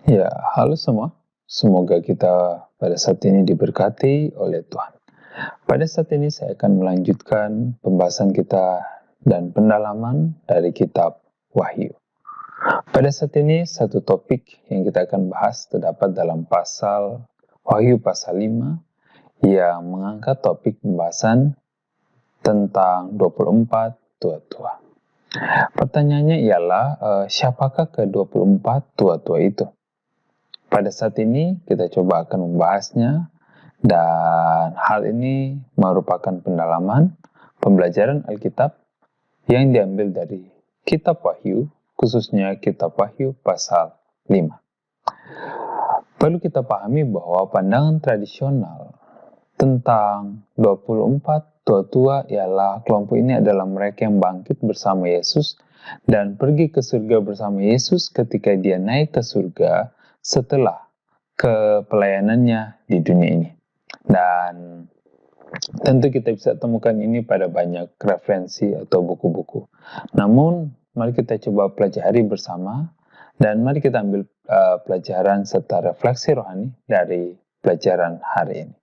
Ya, halo semua. Semoga kita pada saat ini diberkati oleh Tuhan. Pada saat ini saya akan melanjutkan pembahasan kita dan pendalaman dari kitab Wahyu. Pada saat ini satu topik yang kita akan bahas terdapat dalam pasal Wahyu pasal 5 yang mengangkat topik pembahasan tentang 24 tua-tua. Pertanyaannya ialah siapakah ke-24 tua-tua itu? Pada saat ini kita coba akan membahasnya, dan hal ini merupakan pendalaman pembelajaran Alkitab yang diambil dari kitab Wahyu, khususnya kitab Wahyu pasal 5. Perlu kita pahami bahwa pandangan tradisional tentang 24 tua-tua ialah kelompok ini adalah mereka yang bangkit bersama Yesus dan pergi ke surga bersama Yesus ketika dia naik ke surga setelah ke pelayanannya di dunia ini. Dan tentu kita bisa temukan ini pada banyak referensi atau buku-buku. Namun, mari kita coba pelajari bersama dan mari kita ambil pelajaran serta refleksi rohani dari pelajaran hari ini.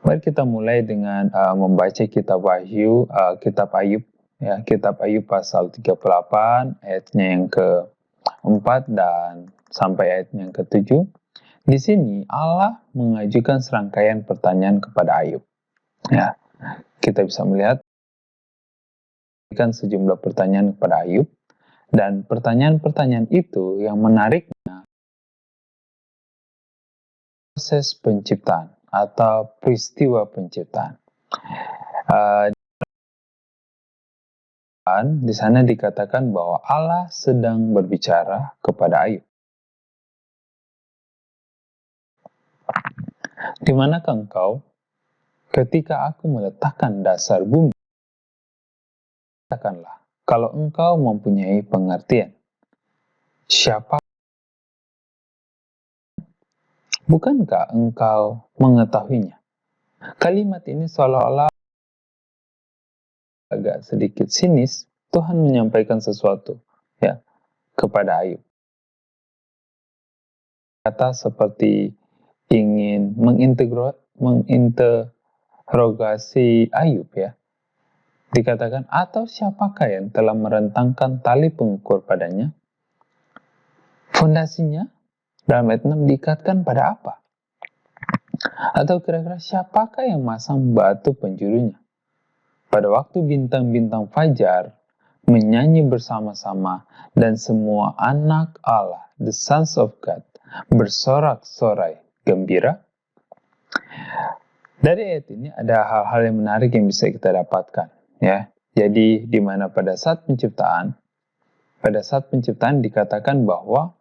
Mari kita mulai dengan membaca kitab Wahyu, kitab Ayub, ya, kitab Ayub pasal 38 ayatnya yang ke-4 dan sampai ayatnya yang ke-7. Di sini Allah mengajukan serangkaian pertanyaan kepada Ayub. Ya, kita bisa melihat sejumlah pertanyaan kepada Ayub, dan pertanyaan-pertanyaan itu yang menariknya proses penciptaan atau peristiwa penciptaan. Di sana dikatakan bahwa Allah sedang berbicara kepada Ayub. Di manakah engkau ketika aku meletakkan dasar bumi? Katakanlah, kalau engkau mempunyai pengertian. Siapa? Bukankah engkau mengetahuinya? Kalimat ini seolah-olah agak sedikit sinis. Tuhan menyampaikan sesuatu ya kepada Ayub. Kata seperti ingin menginterogasi Ayub ya. Dikatakan, atau siapakah yang telah merentangkan tali pengukur padanya? Fondasinya dalam ayat 6 diikatkan pada apa? Atau kira-kira siapakah yang masang batu penjurunya? Pada waktu bintang-bintang fajar menyanyi bersama-sama dan semua anak Allah, the sons of God, bersorak-sorai gembira. Dari ayat ini ada hal-hal yang menarik yang bisa kita dapatkan. Ya, jadi di mana pada saat penciptaan dikatakan bahwa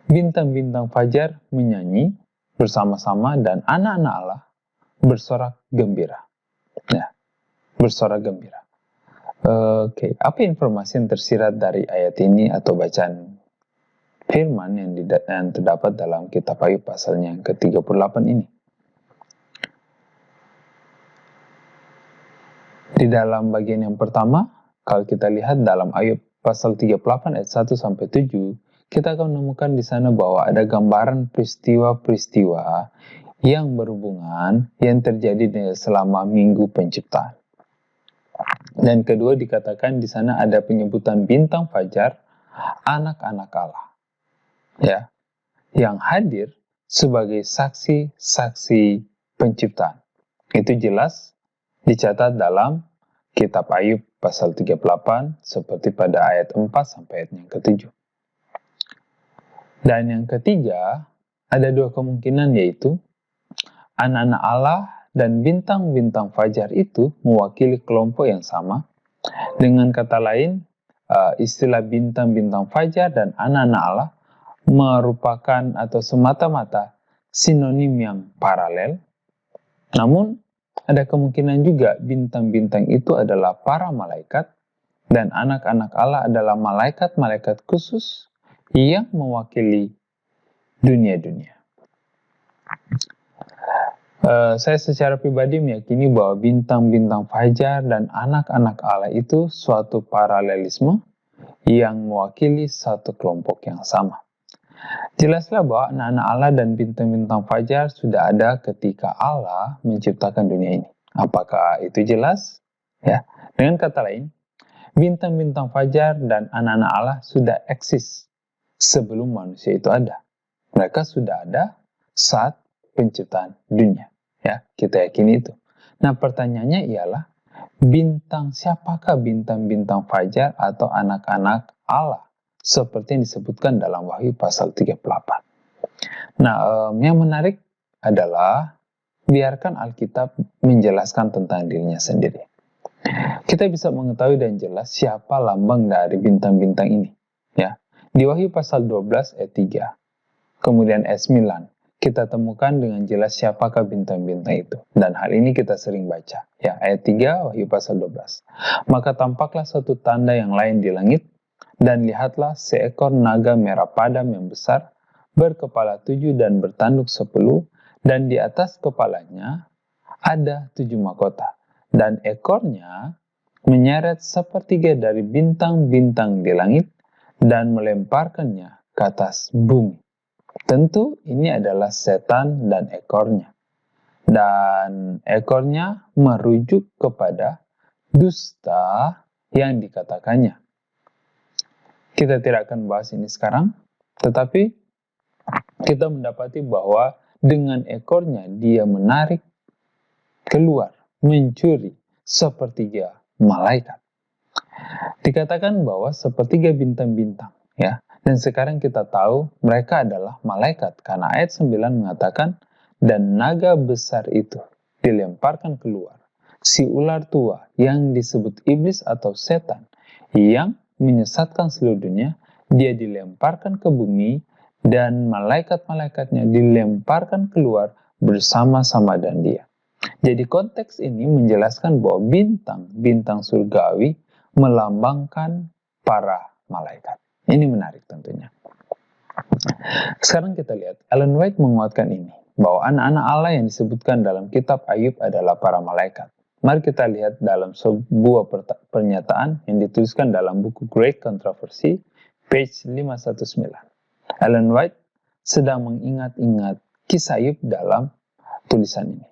bintang-bintang fajar menyanyi bersama-sama dan anak-anak Allah bersorak gembira. Ya, bersorak gembira. Oke, apa informasi yang tersirat dari ayat ini atau bacaan firman yang terdapat dalam kitab Ayub pasalnya yang ke-38 ini? Di dalam bagian yang pertama, kalau kita lihat dalam Ayub pasal 38 ayat 1 sampai 7, kita akan menemukan di sana bahwa ada gambaran peristiwa-peristiwa yang berhubungan yang terjadi selama minggu penciptaan. Dan kedua dikatakan di sana ada penyebutan bintang fajar, anak-anak Allah. Ya, yang hadir sebagai saksi-saksi penciptaan. Itu jelas dicatat dalam kitab Ayub pasal 38 seperti pada ayat 4 sampai ayat yang ke-7. Dan yang ketiga, ada dua kemungkinan, yaitu anak-anak Allah dan bintang-bintang fajar itu mewakili kelompok yang sama. Dengan kata lain, istilah bintang-bintang fajar dan anak-anak Allah merupakan atau semata-mata sinonim yang paralel. Namun, ada kemungkinan juga bintang-bintang itu adalah para malaikat dan anak-anak Allah adalah malaikat-malaikat khusus yang mewakili dunia-dunia. Saya secara pribadi meyakini bahwa bintang-bintang fajar dan anak-anak Allah itu suatu paralelisme yang mewakili satu kelompok yang sama. Jelaslah bahwa anak-anak Allah dan bintang-bintang fajar sudah ada ketika Allah menciptakan dunia ini. Apakah itu jelas? Ya, dengan kata lain, bintang-bintang fajar dan anak-anak Allah sudah eksis sebelum manusia itu ada. Mereka sudah ada saat penciptaan dunia. Ya, kita yakini itu. Nah, pertanyaannya ialah, siapakah bintang-bintang fajar atau anak-anak Allah? Seperti yang disebutkan dalam Wahyu pasal 38. Nah, yang menarik adalah biarkan Alkitab menjelaskan tentang dirinya sendiri. Kita bisa mengetahui dan jelas siapa lambang dari bintang-bintang ini. Ya, di Wahyu pasal 12 ayat 3, kemudian ayat 9, kita temukan dengan jelas siapakah bintang-bintang itu. Dan hal ini kita sering baca. Ya, ayat 3 Wahyu pasal 12. Maka tampaklah suatu tanda yang lain di langit, dan lihatlah seekor naga merah padam yang besar, berkepala 7 dan bertanduk 10, dan di atas kepalanya ada 7 mahkota, dan ekornya menyeret sepertiga dari bintang-bintang di langit, dan melemparkannya ke atas bumi. Tentu ini adalah setan dan ekornya. Dan ekornya merujuk kepada dusta yang dikatakannya. Kita tidak akan bahas ini sekarang, tetapi kita mendapati bahwa dengan ekornya dia menarik keluar, mencuri sepertiga malaikat. Dikatakan bahwa sepertiga bintang-bintang, ya. Dan sekarang kita tahu mereka adalah malaikat, karena ayat 9 mengatakan, dan naga besar itu dilemparkan keluar, si ular tua yang disebut iblis atau setan, yang menyesatkan seluruh dunia, dia dilemparkan ke bumi, dan malaikat-malaikatnya dilemparkan keluar bersama-sama dengan dia. Jadi konteks ini menjelaskan bahwa bintang surgawi melambangkan para malaikat. Ini menarik tentunya. Sekarang kita lihat, Ellen White menguatkan ini, bahwa anak-anak Allah yang disebutkan dalam kitab Ayub adalah para malaikat. Mari kita lihat dalam sebuah pernyataan yang dituliskan dalam buku Great Controversy, page 519. Ellen White sedang mengingat-ingat kisah Ayub dalam tulisan ini.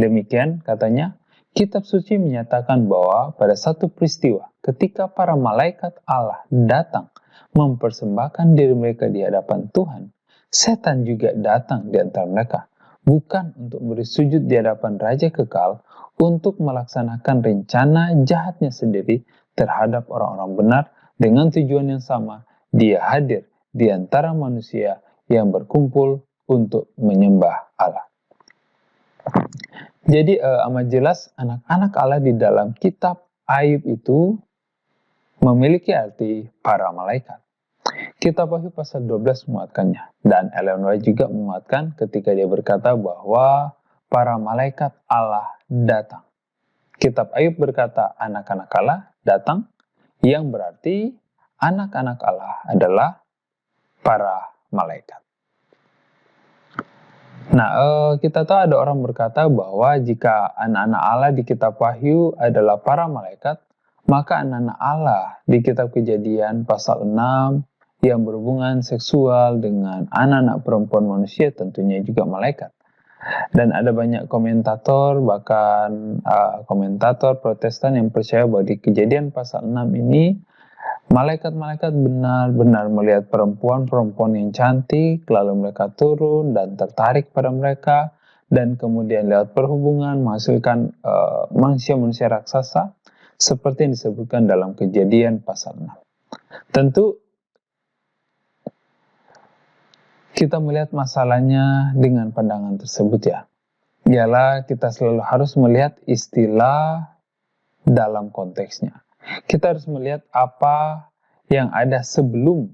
Demikian katanya, kitab suci menyatakan bahwa pada satu peristiwa ketika para malaikat Allah datang mempersembahkan diri mereka di hadapan Tuhan, setan juga datang di antara mereka, bukan untuk bersujud di hadapan Raja Kekal, untuk melaksanakan rencana jahatnya sendiri terhadap orang-orang benar dengan tujuan yang sama. Dia hadir di antara manusia yang berkumpul untuk menyembah Allah. Jadi amat jelas anak-anak Allah di dalam kitab Ayub itu memiliki arti para malaikat. Kitab Wahyu pasal 12 menguatkannya, dan Ellen White juga menguatkan ketika dia berkata bahwa para malaikat Allah datang. Kitab Ayub berkata anak-anak Allah datang, yang berarti anak-anak Allah adalah para malaikat. Nah, kita tahu ada orang berkata bahwa jika anak-anak Allah di kitab Wahyu adalah para malaikat, maka anak-anak Allah di kitab Kejadian pasal 6 yang berhubungan seksual dengan anak-anak perempuan manusia tentunya juga malaikat. Dan ada banyak komentator, bahkan komentator Protestan yang percaya bahwa di Kejadian pasal 6 ini malaikat-malaikat benar-benar melihat perempuan-perempuan yang cantik, lalu mereka turun dan tertarik pada mereka, dan kemudian lewat perhubungan menghasilkan manusia-manusia raksasa, seperti yang disebutkan dalam Kejadian pasal 6. Tentu kita melihat masalahnya dengan pandangan tersebut ya. Ialah kita selalu harus melihat istilah dalam konteksnya. Kita harus melihat apa yang ada sebelum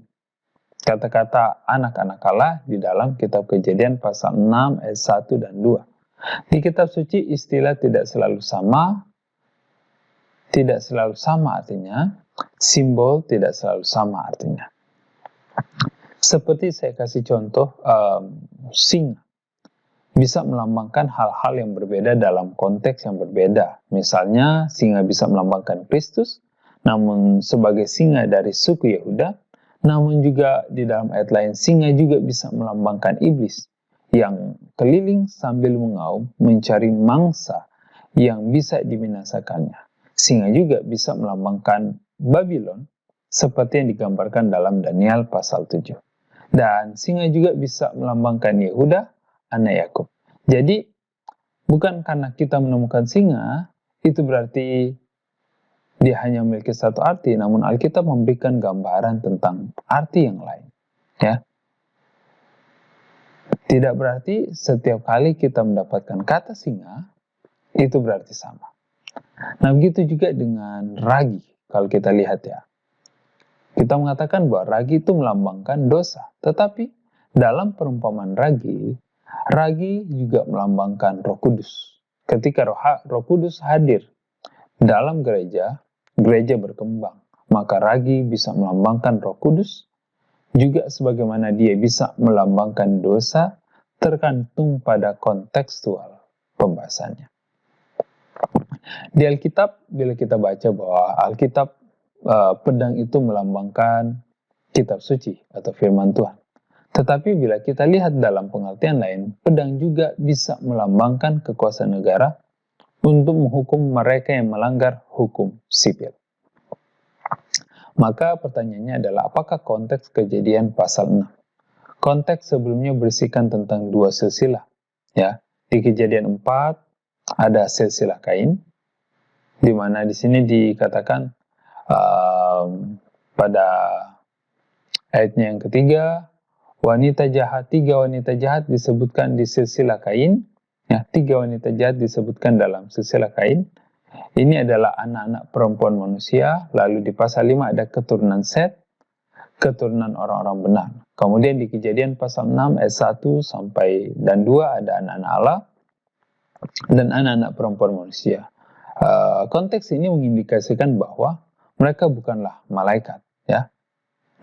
kata-kata anak-anak Allah di dalam kitab Kejadian pasal 6 ayat 1 dan 2. Di kitab suci istilah tidak selalu sama artinya, simbol tidak selalu sama artinya. Seperti saya kasih contoh, singa bisa melambangkan hal-hal yang berbeda dalam konteks yang berbeda. Misalnya, singa bisa melambangkan Kristus, namun sebagai singa dari suku Yehuda, Namun juga di dalam ayat lain, singa juga bisa melambangkan iblis yang keliling sambil mengaum mencari mangsa yang bisa dibinasakannya. Singa juga bisa melambangkan Babylon seperti yang digambarkan dalam Daniel pasal 7. Dan singa juga bisa melambangkan Yehuda, anak Yakub. Jadi, bukan karena kita menemukan singa, itu berarti dia hanya memiliki satu arti, namun Alkitab memberikan gambaran tentang arti yang lain. Ya. Tidak berarti setiap kali kita mendapatkan kata singa, itu berarti sama. Nah, begitu juga dengan ragi, kalau kita lihat ya. Kita mengatakan bahwa ragi itu melambangkan dosa. Tetapi dalam perumpamaan ragi juga melambangkan Roh Kudus. Ketika Roh Kudus hadir dalam gereja berkembang. Maka ragi bisa melambangkan Roh Kudus, juga sebagaimana dia bisa melambangkan dosa, tergantung pada kontekstual pembahasannya. Di Alkitab, bila kita baca bahwa Alkitab, pedang itu melambangkan kitab suci atau firman Tuhan. Tetapi bila kita lihat dalam pengertian lain, pedang juga bisa melambangkan kekuasaan negara untuk menghukum mereka yang melanggar hukum sipil. Maka pertanyaannya adalah, apakah konteks Kejadian pasal 6? Konteks sebelumnya berisikan tentang dua silsilah. Ya, di Kejadian 4 ada silsilah Kain, di mana di sini dikatakan pada ayatnya yang ketiga, tiga wanita jahat disebutkan di silsilah Kain. Ya, 3 wanita jahat disebutkan dalam silsilah Kain. Ini adalah anak-anak perempuan manusia. Lalu di pasal 5 ada keturunan Set, keturunan orang-orang benar. Kemudian di Kejadian pasal 6 ayat 1 sampai dan 2 ada anak-anak Allah dan anak-anak perempuan manusia. Konteks ini mengindikasikan bahwa mereka bukanlah malaikat. Ya.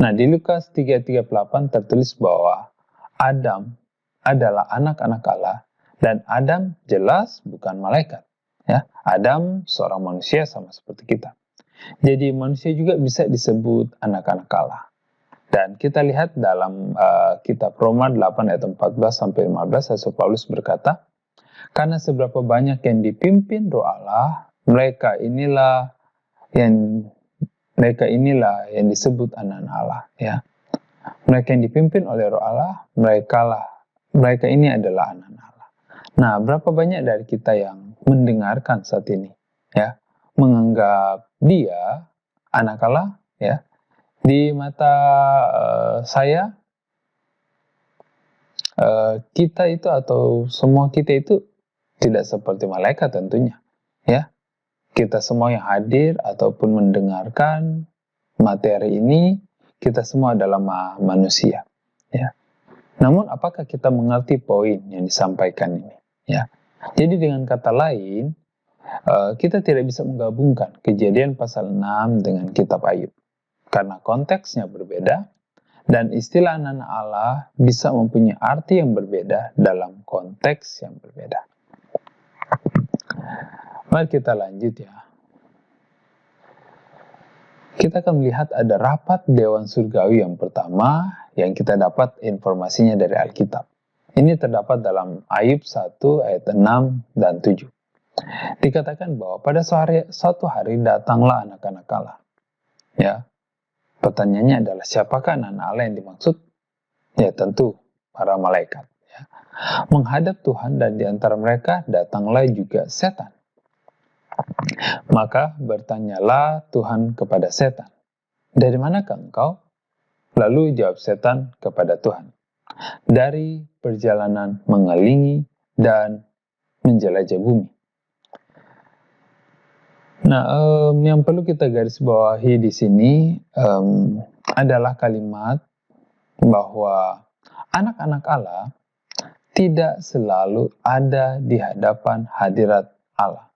Nah, di Lukas 3:38 tertulis bahwa Adam adalah anak-anak Allah. Dan Adam jelas bukan malaikat. Ya, Adam seorang manusia sama seperti kita. Jadi manusia juga bisa disebut anak-anak Allah. Dan kita lihat dalam kitab Roma 8 ayat 14 sampai 15, Rasul Paulus berkata, karena seberapa banyak yang dipimpin Roh Allah, mereka inilah yang disebut anak-anak Allah. Ya, mereka yang dipimpin oleh Roh Allah, mereka ini adalah anak-anak Allah. Nah, berapa banyak dari kita yang mendengarkan saat ini, ya, menganggap dia anak Allah, ya. Di mata saya, kita itu atau semua kita itu tidak seperti malaikat tentunya, ya. Kita semua yang hadir ataupun mendengarkan materi ini, kita semua adalah manusia, ya. Namun, apakah kita mengerti poin yang disampaikan ini? Ya, jadi dengan kata lain, kita tidak bisa menggabungkan Kejadian pasal 6 dengan kitab Ayub. Karena konteksnya berbeda, dan istilah anak-anak Allah bisa mempunyai arti yang berbeda dalam konteks yang berbeda. Mari kita lanjut ya. Kita akan melihat ada rapat Dewan Surgawi yang pertama yang kita dapat informasinya dari Alkitab. Ini terdapat dalam Ayub 1 ayat 6 dan 7. Dikatakan bahwa pada suatu hari datanglah anak-anak Allah. Ya. Pertanyaannya adalah siapakah anak-anak Allah yang dimaksud? Ya, tentu para malaikat. Ya. Menghadap Tuhan, dan di antara mereka datanglah juga setan. Maka bertanyalah Tuhan kepada setan, dari manakah engkau? Lalu jawab setan kepada Tuhan, dari perjalanan mengelilingi dan menjelajah bumi. Nah, yang perlu kita garis bawahi di sini adalah kalimat bahwa anak-anak Allah tidak selalu ada di hadapan hadirat Allah.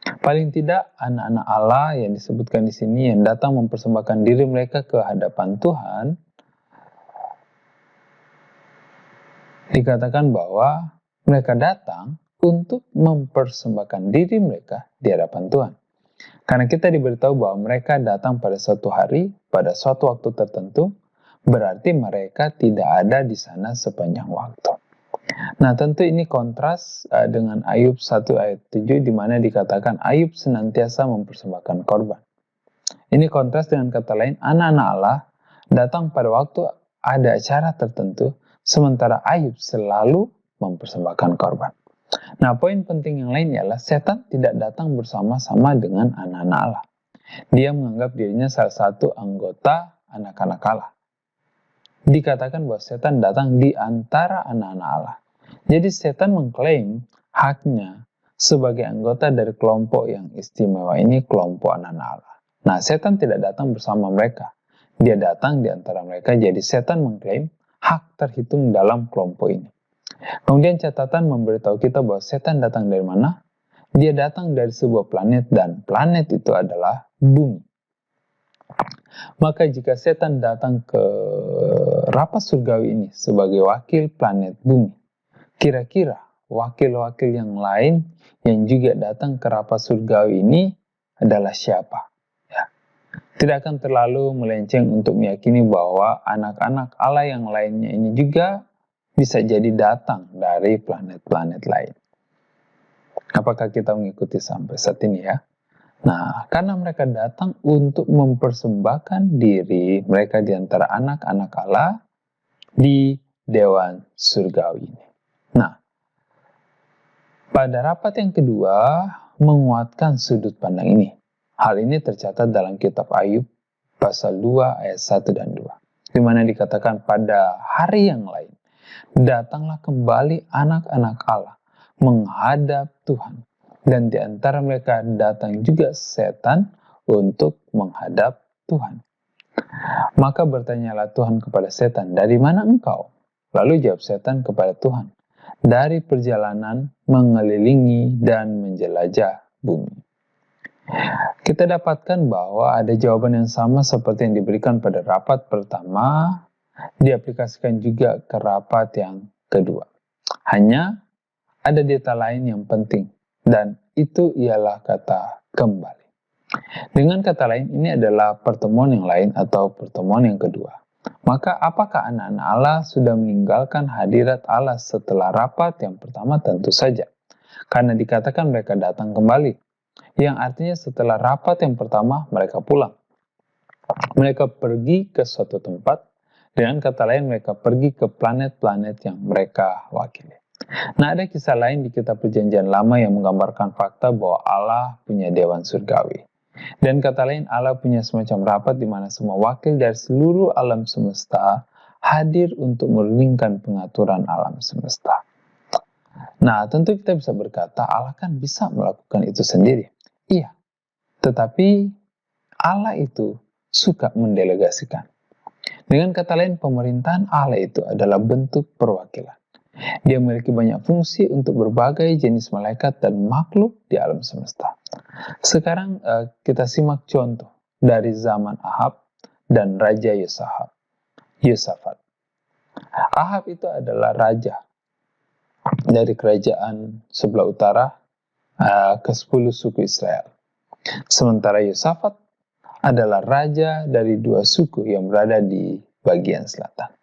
Paling tidak anak-anak Allah yang disebutkan di sini yang datang mempersembahkan diri mereka ke hadapan Tuhan, dikatakan bahwa mereka datang untuk mempersembahkan diri mereka di hadapan Tuhan. Karena kita diberitahu bahwa mereka datang pada suatu hari, pada suatu waktu tertentu, berarti mereka tidak ada di sana sepanjang waktu. Nah, tentu ini kontras dengan Ayub 1 ayat 7 di mana dikatakan Ayub senantiasa mempersembahkan korban. Ini kontras dengan kata lain, anak-anak Allah datang pada waktu ada acara tertentu, sementara Ayub selalu mempersembahkan korban. Nah, poin penting yang lain ialah setan tidak datang bersama-sama dengan anak-anak Allah. Dia menganggap dirinya salah satu anggota anak-anak Allah. Dikatakan bahwa setan datang di antara anak-anak Allah. Jadi setan mengklaim haknya sebagai anggota dari kelompok yang istimewa ini, kelompok anak-anak Allah. Nah, setan tidak datang bersama mereka. Dia datang di antara mereka, jadi setan mengklaim hak terhitung dalam kelompok ini. Kemudian catatan memberitahu kita bahwa setan datang dari mana? Dia datang dari sebuah planet dan planet itu adalah bumi. Maka jika setan datang ke rapat surgawi ini sebagai wakil planet bumi, kira-kira wakil-wakil yang lain yang juga datang ke rapat surgawi ini adalah siapa? Ya. Tidak akan terlalu melenceng untuk meyakini bahwa anak-anak Allah yang lainnya ini juga bisa jadi datang dari planet-planet lain. Apakah kita mengikuti sampai saat ini ya? Nah, karena mereka datang untuk mempersembahkan diri mereka di antara anak-anak Allah di Dewan Surgawi ini. Nah, pada rapat yang kedua menguatkan sudut pandang ini. Hal ini tercatat dalam kitab Ayub pasal 2 ayat 1 dan 2. Di mana dikatakan pada hari yang lain, datanglah kembali anak-anak Allah menghadap Tuhan. Dan di antara mereka datang juga setan untuk menghadap Tuhan. Maka bertanyalah Tuhan kepada setan, dari mana engkau? Lalu jawab setan kepada Tuhan, dari perjalanan mengelilingi dan menjelajah bumi. Kita dapatkan bahwa ada jawaban yang sama seperti yang diberikan pada rapat pertama, diaplikasikan juga ke rapat yang kedua. Hanya ada data lain yang penting, dan itu ialah kata kembali. Dengan kata lain, ini adalah pertemuan yang lain atau pertemuan yang kedua. Maka apakah anak-anak Allah sudah meninggalkan hadirat Allah setelah rapat yang pertama? Tentu saja. Karena dikatakan mereka datang kembali. Yang artinya setelah rapat yang pertama, mereka pulang. Mereka pergi ke suatu tempat. Dengan kata lain, mereka pergi ke planet-planet yang mereka wakili. Nah, ada kisah lain di kitab Perjanjian Lama yang menggambarkan fakta bahwa Allah punya Dewan Surgawi. Dan kata lain, Allah punya semacam rapat di mana semua wakil dari seluruh alam semesta hadir untuk merenungkan pengaturan alam semesta. Nah, tentu kita bisa berkata, Allah kan bisa melakukan itu sendiri. Iya, tetapi Allah itu suka mendelegasikan. Dengan kata lain, pemerintahan Allah itu adalah bentuk perwakilan. Dia memiliki banyak fungsi untuk berbagai jenis malaikat dan makhluk di alam semesta. Sekarang kita simak contoh dari zaman Ahab dan Raja Yosafat. Ahab itu adalah raja dari kerajaan sebelah utara ke-10 suku Israel. Sementara Yosafat adalah raja dari 2 suku yang berada di bagian selatan.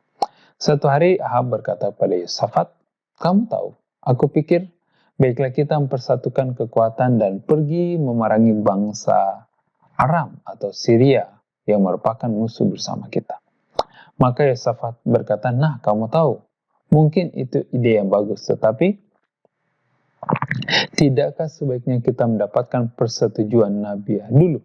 Suatu hari Ahab berkata kepada Yosafat, "Kamu tahu, aku pikir baiklah kita mempersatukan kekuatan dan pergi memerangi bangsa Aram atau Syria yang merupakan musuh bersama kita." Maka Yosafat berkata, "Nah, kamu tahu, mungkin itu ide yang bagus, tetapi tidakkah sebaiknya kita mendapatkan persetujuan Nabi dulu?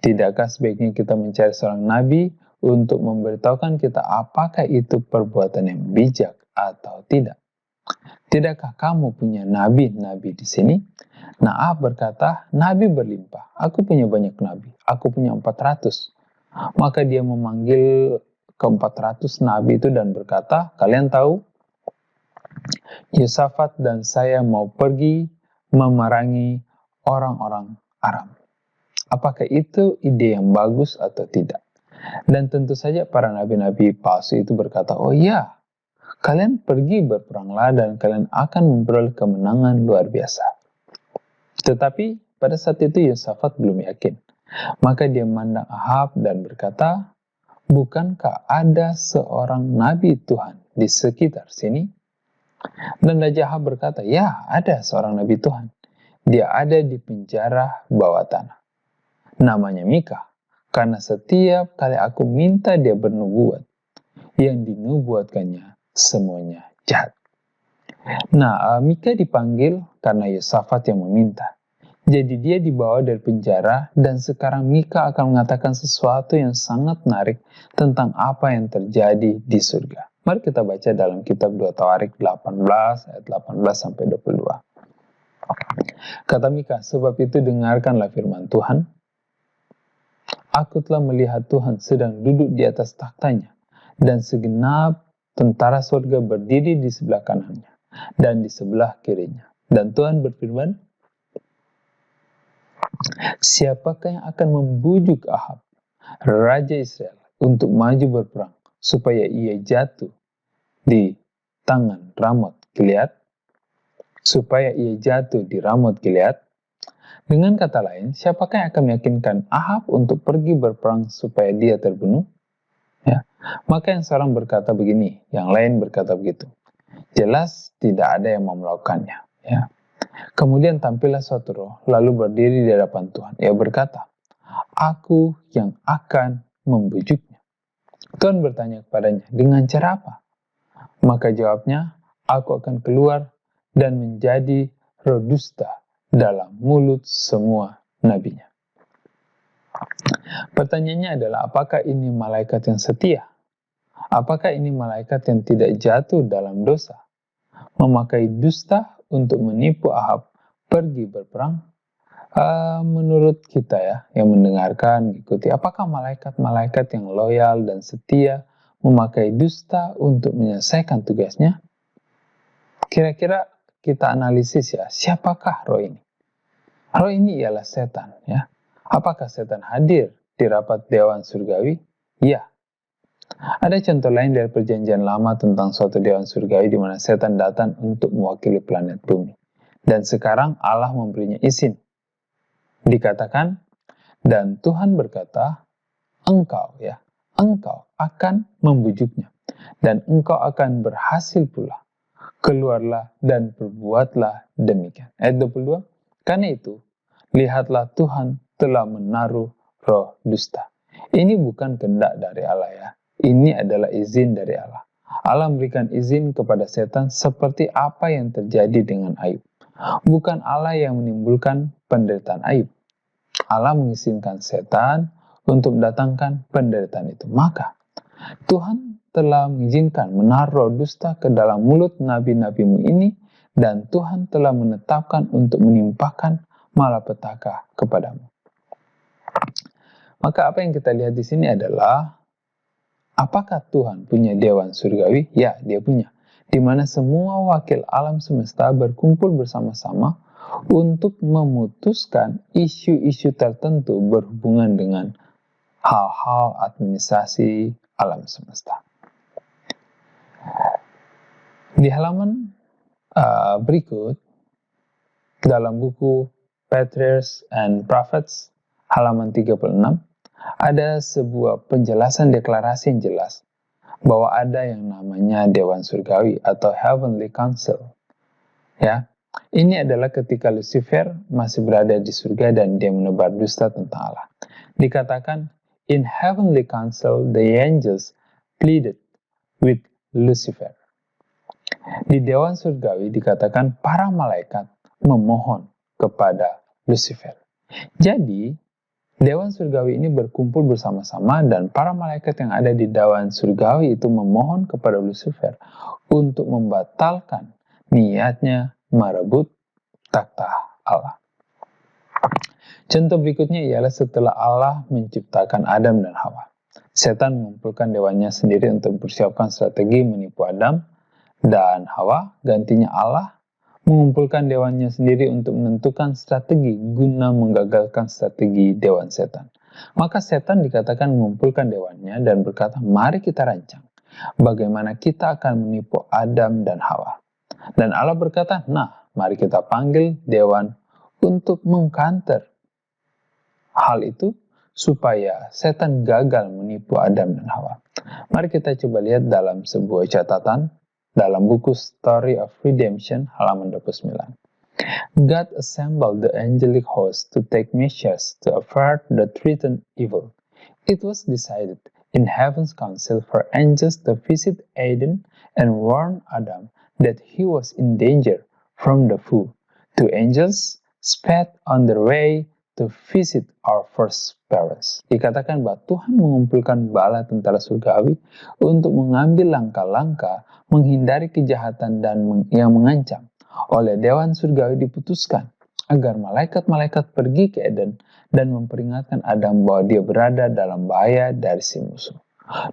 Tidakkah sebaiknya kita mencari seorang Nabi untuk memberitahukan kita apakah itu perbuatan yang bijak atau tidak? Tidakkah kamu punya nabi-nabi di sini?" Nah, Ahab berkata, "Nabi berlimpah. Aku punya banyak nabi. Aku punya 400. Maka dia memanggil ke-400 nabi itu dan berkata, "Kalian tahu, Yosafat dan saya mau pergi memerangi orang-orang Aram. Apakah itu ide yang bagus atau tidak?" Dan tentu saja para nabi-nabi palsu itu berkata, "Oh iya, kalian pergi berperanglah dan kalian akan memperoleh kemenangan luar biasa." Tetapi pada saat itu Yosafat belum yakin. Maka dia memandang Ahab dan berkata, bukankah ada seorang nabi Tuhan di sekitar sini? Dan Raja Ahab berkata, ya, ada seorang nabi Tuhan. Dia ada di penjara bawah tanah. Namanya Mika, karena setiap kali aku minta dia bernubuat, yang dinubuatkannya semuanya jahat. Nah, Mika dipanggil karena Yosafat yang meminta. Jadi dia dibawa dari penjara, dan sekarang Mika akan mengatakan sesuatu yang sangat menarik tentang apa yang terjadi di surga. Mari kita baca dalam kitab 2 Tawarik 18 ayat 18-22. Kata Mika, sebab itu dengarkanlah firman Tuhan. Aku telah melihat Tuhan sedang duduk di atas takhtanya, dan segenap tentara surga berdiri di sebelah kanannya dan di sebelah kirinya. Dan Tuhan berfirman, siapakah yang akan membujuk Ahab, Raja Israel, untuk maju berperang, supaya ia jatuh di tangan Ramot Gilead? Supaya ia jatuh di Ramot Gilead? Dengan kata lain, siapakah yang akan meyakinkan Ahab untuk pergi berperang supaya dia terbunuh? Ya. Maka yang seorang berkata begini, yang lain berkata begitu. Jelas tidak ada yang mau melakukannya. Ya. Kemudian tampillah suatu roh, lalu berdiri di hadapan Tuhan. Ia berkata, aku yang akan membujuknya. Tuhan bertanya kepadanya, dengan cara apa? Maka jawabnya, aku akan keluar dan menjadi roh dusta dalam mulut semua nabinya. Pertanyaannya adalah, apakah ini malaikat yang setia? Apakah ini malaikat yang tidak jatuh dalam dosa? Memakai dusta untuk menipu Ahab pergi berperang? Menurut kita ya, yang mendengarkan, ikuti, apakah malaikat-malaikat yang loyal dan setia memakai dusta untuk menyelesaikan tugasnya? Kira-kira kita analisis ya, siapakah roh ini? Roh ini ialah setan ya. Apakah setan hadir di rapat Dewan Surgawi? Ya. Ada contoh lain dari perjanjian lama tentang suatu Dewan Surgawi di mana setan datang untuk mewakili planet bumi. Dan sekarang Allah memberinya izin. Dikatakan, dan Tuhan berkata, engkau akan membujuknya. Dan engkau akan berhasil pula. Keluarlah dan berbuatlah demikian. Ayat 22, karena itu, lihatlah Tuhan telah menaruh roh dusta. Ini bukan kehendak dari Allah ya. Ini adalah izin dari Allah. Allah memberikan izin kepada setan seperti apa yang terjadi dengan Ayub. Bukan Allah yang menimbulkan penderitaan Ayub. Allah mengizinkan setan untuk mendatangkan penderitaan itu. Maka Tuhan telah mengizinkan menaruh dusta ke dalam mulut nabi-nabimu ini, dan Tuhan telah menetapkan untuk menimpakan malapetaka kepadamu. Maka apa yang kita lihat di sini adalah, apakah Tuhan punya Dewan Surgawi? Ya, dia punya. Di mana semua wakil alam semesta berkumpul bersama-sama untuk memutuskan isu-isu tertentu berhubungan dengan hal-hal administrasi alam semesta. Di halaman berikut, dalam buku Patriarchs and Prophets, halaman 36, ada sebuah penjelasan deklarasi yang jelas bahwa ada yang namanya Dewan Surgawi atau Heavenly Council. Ya, ini adalah ketika Lucifer masih berada di surga dan dia menebar dusta tentang Allah. Dikatakan, in Heavenly Council, the angels pleaded with Lucifer. Di Dewan Surgawi dikatakan para malaikat memohon kepada Lucifer. Jadi, Dewan Surgawi ini berkumpul bersama-sama dan para malaikat yang ada di Dewan Surgawi itu memohon kepada Lucifer untuk membatalkan niatnya merebut takhta Allah. Contoh berikutnya ialah setelah Allah menciptakan Adam dan Hawa. Setan mengumpulkan dewannya sendiri untuk mempersiapkan strategi menipu Adam dan Hawa. Gantinya Allah mengumpulkan dewannya sendiri untuk menentukan strategi guna menggagalkan strategi dewan setan. Maka setan dikatakan mengumpulkan dewannya dan berkata, mari kita rancang bagaimana kita akan menipu Adam dan Hawa. Dan Allah berkata, nah, mari kita panggil dewan untuk mengkanter hal itu supaya setan gagal menipu Adam dan Hawa. Mari kita coba lihat dalam sebuah catatan dalam buku Story of Redemption halaman 29. God assembled the angelic host to take measures to avert the threatened evil. It was decided in heaven's council for angels to visit Eden and warn Adam that he was in danger from the foe. 2 angels sped on their way to visit our first parents. Dikatakan bahwa Tuhan mengumpulkan bala tentara surgawi untuk mengambil langkah-langkah menghindari kejahatan dan yang mengancam. Oleh Dewan Surgawi diputuskan agar malaikat-malaikat pergi ke Eden dan memperingatkan Adam bahwa dia berada dalam bahaya dari si musuh.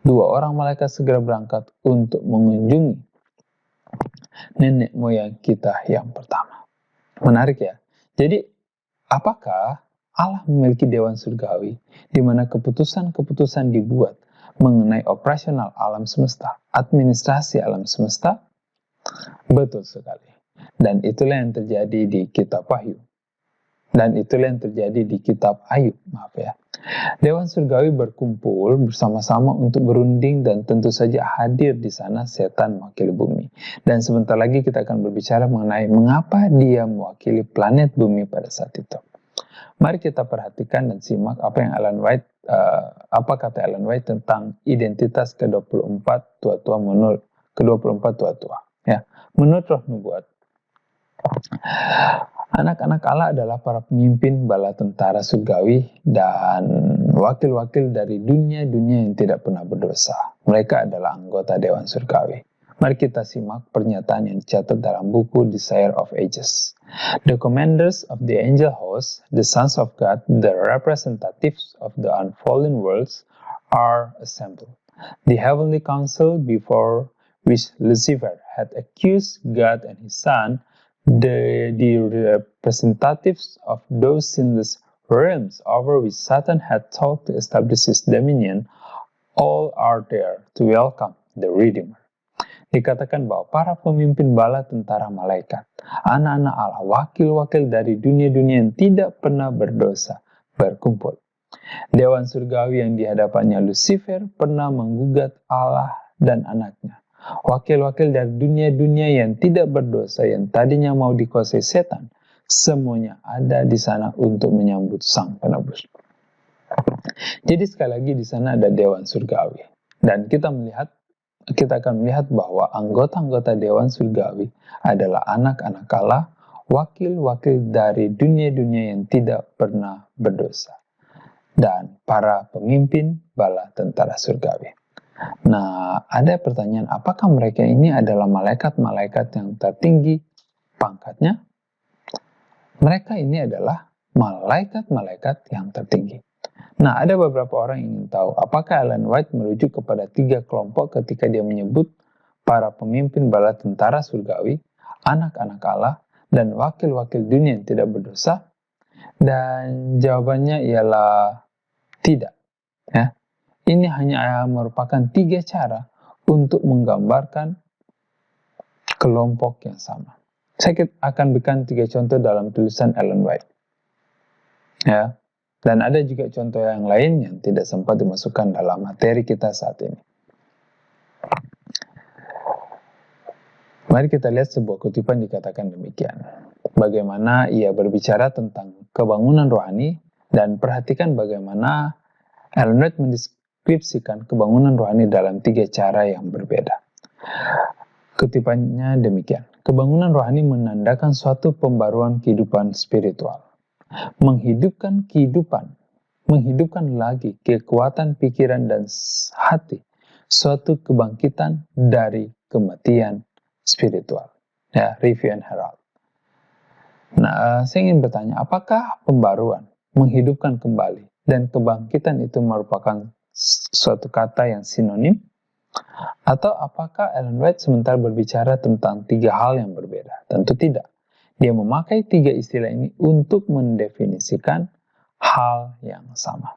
2 orang malaikat segera berangkat untuk mengunjungi nenek moyang kita yang pertama. Menarik ya. Jadi, apakah Allah memiliki Dewan Surgawi di mana keputusan-keputusan dibuat mengenai operasional alam semesta, administrasi alam semesta? Betul sekali. Dan itulah yang terjadi di kitab Wahyu. Dan itulah yang terjadi di kitab Ayub, maaf ya. Dewan Surgawi berkumpul bersama-sama untuk berunding dan tentu saja hadir di sana setan mewakili bumi. Dan sebentar lagi kita akan berbicara mengenai mengapa dia mewakili planet bumi pada saat itu. Mari kita perhatikan dan simak apa yang apa kata Ellen White tentang identitas ke-24 tua-tua menurut ke-24 tua-tua. Ya, menurut Roh Nubuat, anak-anak Allah adalah para pemimpin bala tentara surgawi dan wakil-wakil dari dunia-dunia yang tidak pernah berdosa. Mereka adalah anggota Dewan Surgawi. Mari kita simak pernyataan yang dicatat dalam buku Desire of Ages. The commanders of the angel host, the sons of God, the representatives of the unfallen worlds, are assembled. The heavenly council before which Lucifer had accused God and his son, the representatives of those sinless realms over which Satan had sought to establish his dominion, all are there to welcome the Redeemer. Dikatakan bahwa para pemimpin bala tentara malaikat, anak-anak Allah, wakil-wakil dari dunia-dunia yang tidak pernah berdosa, berkumpul. Dewan Surgawi yang dihadapannya Lucifer pernah menggugat Allah dan anaknya. Wakil-wakil dari dunia-dunia yang tidak berdosa yang tadinya mau dikuasai setan, semuanya ada di sana untuk menyambut sang penebus. Jadi sekali lagi di sana ada Dewan Surgawi. Dan kita akan melihat bahwa anggota-anggota Dewan Surgawi adalah anak-anak Allah, wakil-wakil dari dunia-dunia yang tidak pernah berdosa, dan para pemimpin bala tentara surgawi. Nah, ada pertanyaan, apakah mereka ini adalah malaikat-malaikat yang tertinggi pangkatnya? Mereka ini adalah malaikat-malaikat yang tertinggi. Nah, ada beberapa orang yang ingin tahu, apakah Ellen White merujuk kepada 3 kelompok ketika dia menyebut para pemimpin bala tentara surgawi, anak-anak Allah, dan wakil-wakil dunia yang tidak berdosa? Dan jawabannya ialah tidak. Ya. Ini hanya merupakan 3 cara untuk menggambarkan kelompok yang sama. Saya akan berikan 3 contoh dalam tulisan Ellen White. Ya. Dan ada juga contoh yang lain yang tidak sempat dimasukkan dalam materi kita saat ini. Mari kita lihat sebuah kutipan dikatakan demikian. Bagaimana ia berbicara tentang kebangunan rohani, dan perhatikan bagaimana Ellen White mendeskripsikan kebangunan rohani dalam 3 cara yang berbeda. Kutipannya demikian. Kebangunan rohani menandakan suatu pembaruan kehidupan spiritual. Menghidupkan kehidupan, menghidupkan lagi kekuatan pikiran dan hati, suatu kebangkitan dari kematian spiritual. Ya, Review and Herald. Nah, saya ingin bertanya, apakah pembaruan, menghidupkan kembali, dan kebangkitan itu merupakan suatu kata yang sinonim? Atau apakah Ellen White sebentar berbicara tentang 3 hal yang berbeda? Tentu tidak. Dia memakai 3 istilah ini untuk mendefinisikan hal yang sama.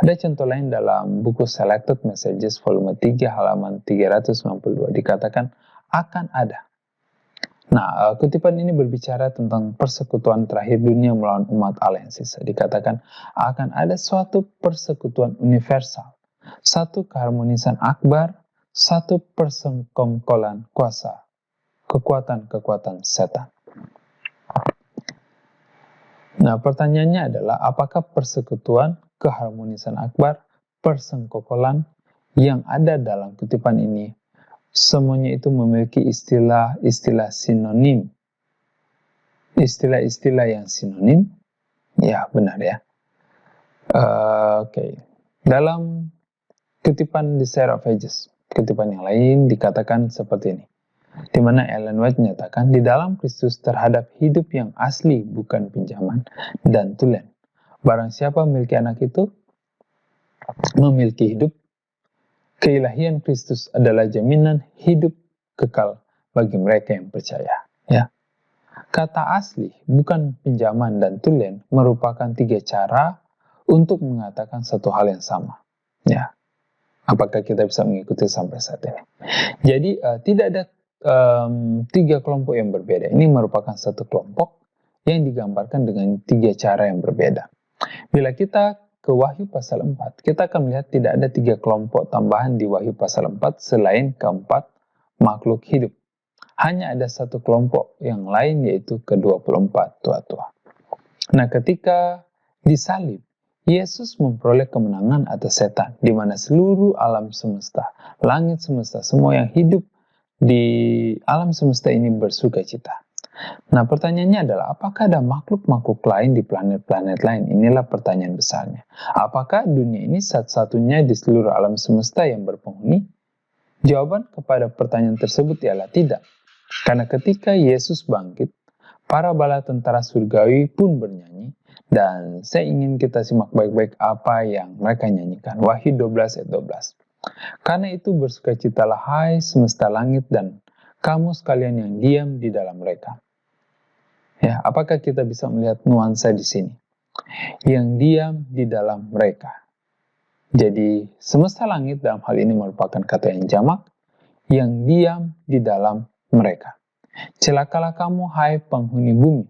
Ada contoh lain dalam buku Selected Messages volume 3 halaman 392, dikatakan akan ada Nah, kutipan ini berbicara tentang persekutuan terakhir dunia melawan umat Allah yang sisa. Dikatakan akan ada suatu persekutuan universal, satu keharmonisan akbar, satu persengkongkolan kuasa, kekuatan-kekuatan setan. Nah, pertanyaannya adalah apakah persekutuan, keharmonisan akbar, persengkokolan yang ada dalam kutipan ini semuanya itu memiliki istilah-istilah sinonim. Istilah-istilah yang sinonim? Ya, benar ya. Oke. Dalam kutipan Desire of Ages, kutipan yang lain dikatakan seperti ini. Di mana Ellen White menyatakan, di dalam Kristus terhadap hidup yang asli bukan pinjaman dan tulen. Barang siapa memiliki anak itu, memiliki hidup. Keilahian Kristus adalah jaminan hidup kekal bagi mereka yang percaya. Ya. Kata asli, bukan pinjaman dan tulen, merupakan 3 cara untuk mengatakan satu hal yang sama. Ya. Apakah kita bisa mengikuti sampai saat ini? Jadi, tidak ada 3 kelompok yang berbeda. Ini merupakan satu kelompok yang digambarkan dengan 3 cara yang berbeda. Bila kita ke Wahyu pasal 4, kita akan melihat tidak ada 3 kelompok tambahan di Wahyu pasal 4 selain keempat makhluk hidup. Hanya ada satu kelompok yang lain, yaitu ke-24 tua-tua. Nah, ketika disalib, Yesus memperoleh kemenangan atas setan, di mana seluruh alam semesta, langit semesta, semua yang hidup di alam semesta ini bersuka cita. Nah, pertanyaannya adalah, apakah ada makhluk-makhluk lain di planet-planet lain? Inilah pertanyaan besarnya. Apakah dunia ini satu-satunya di seluruh alam semesta yang berpenghuni? Jawaban kepada pertanyaan tersebut ialah tidak. Karena ketika Yesus bangkit, para bala tentara surgawi pun bernyanyi, dan saya ingin kita simak baik-baik apa yang mereka nyanyikan. Wahyu 12 ayat 12. Karena itu bersukacitalah hai semesta langit dan kamu sekalian yang diam di dalam mereka. Ya, apakah kita bisa melihat nuansa di sini? Yang diam di dalam mereka. Jadi, semesta langit dalam hal ini merupakan kata yang jamak, yang diam di dalam mereka. Celakalah kamu, hai penghuni bumi.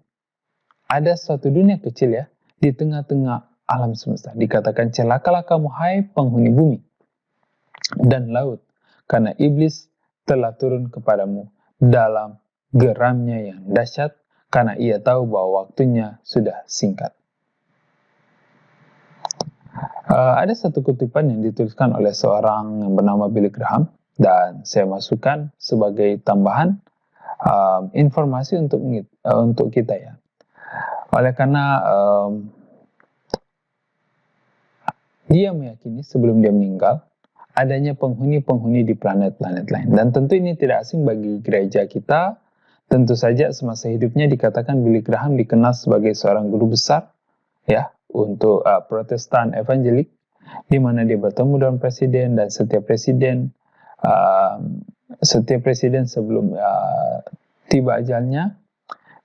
Ada suatu dunia kecil ya, di tengah-tengah alam semesta. Dikatakan, celakalah kamu, hai penghuni bumi dan laut, karena iblis telah turun kepadamu dalam geramnya yang dahsyat, karena ia tahu bahwa waktunya sudah singkat. Ada satu kutipan yang dituliskan oleh seorang yang bernama Billy Graham, dan saya masukkan sebagai tambahan informasi untuk kita ya. Oleh karena dia meyakini sebelum dia meninggal adanya penghuni-penghuni di planet-planet lain, dan tentu ini tidak asing bagi gereja kita. Tentu saja semasa hidupnya dikatakan Billy Graham dikenal sebagai seorang guru besar ya untuk Protestan evangelik, di mana dia bertemu dengan presiden, dan setiap presiden sebelum tiba ajalnya,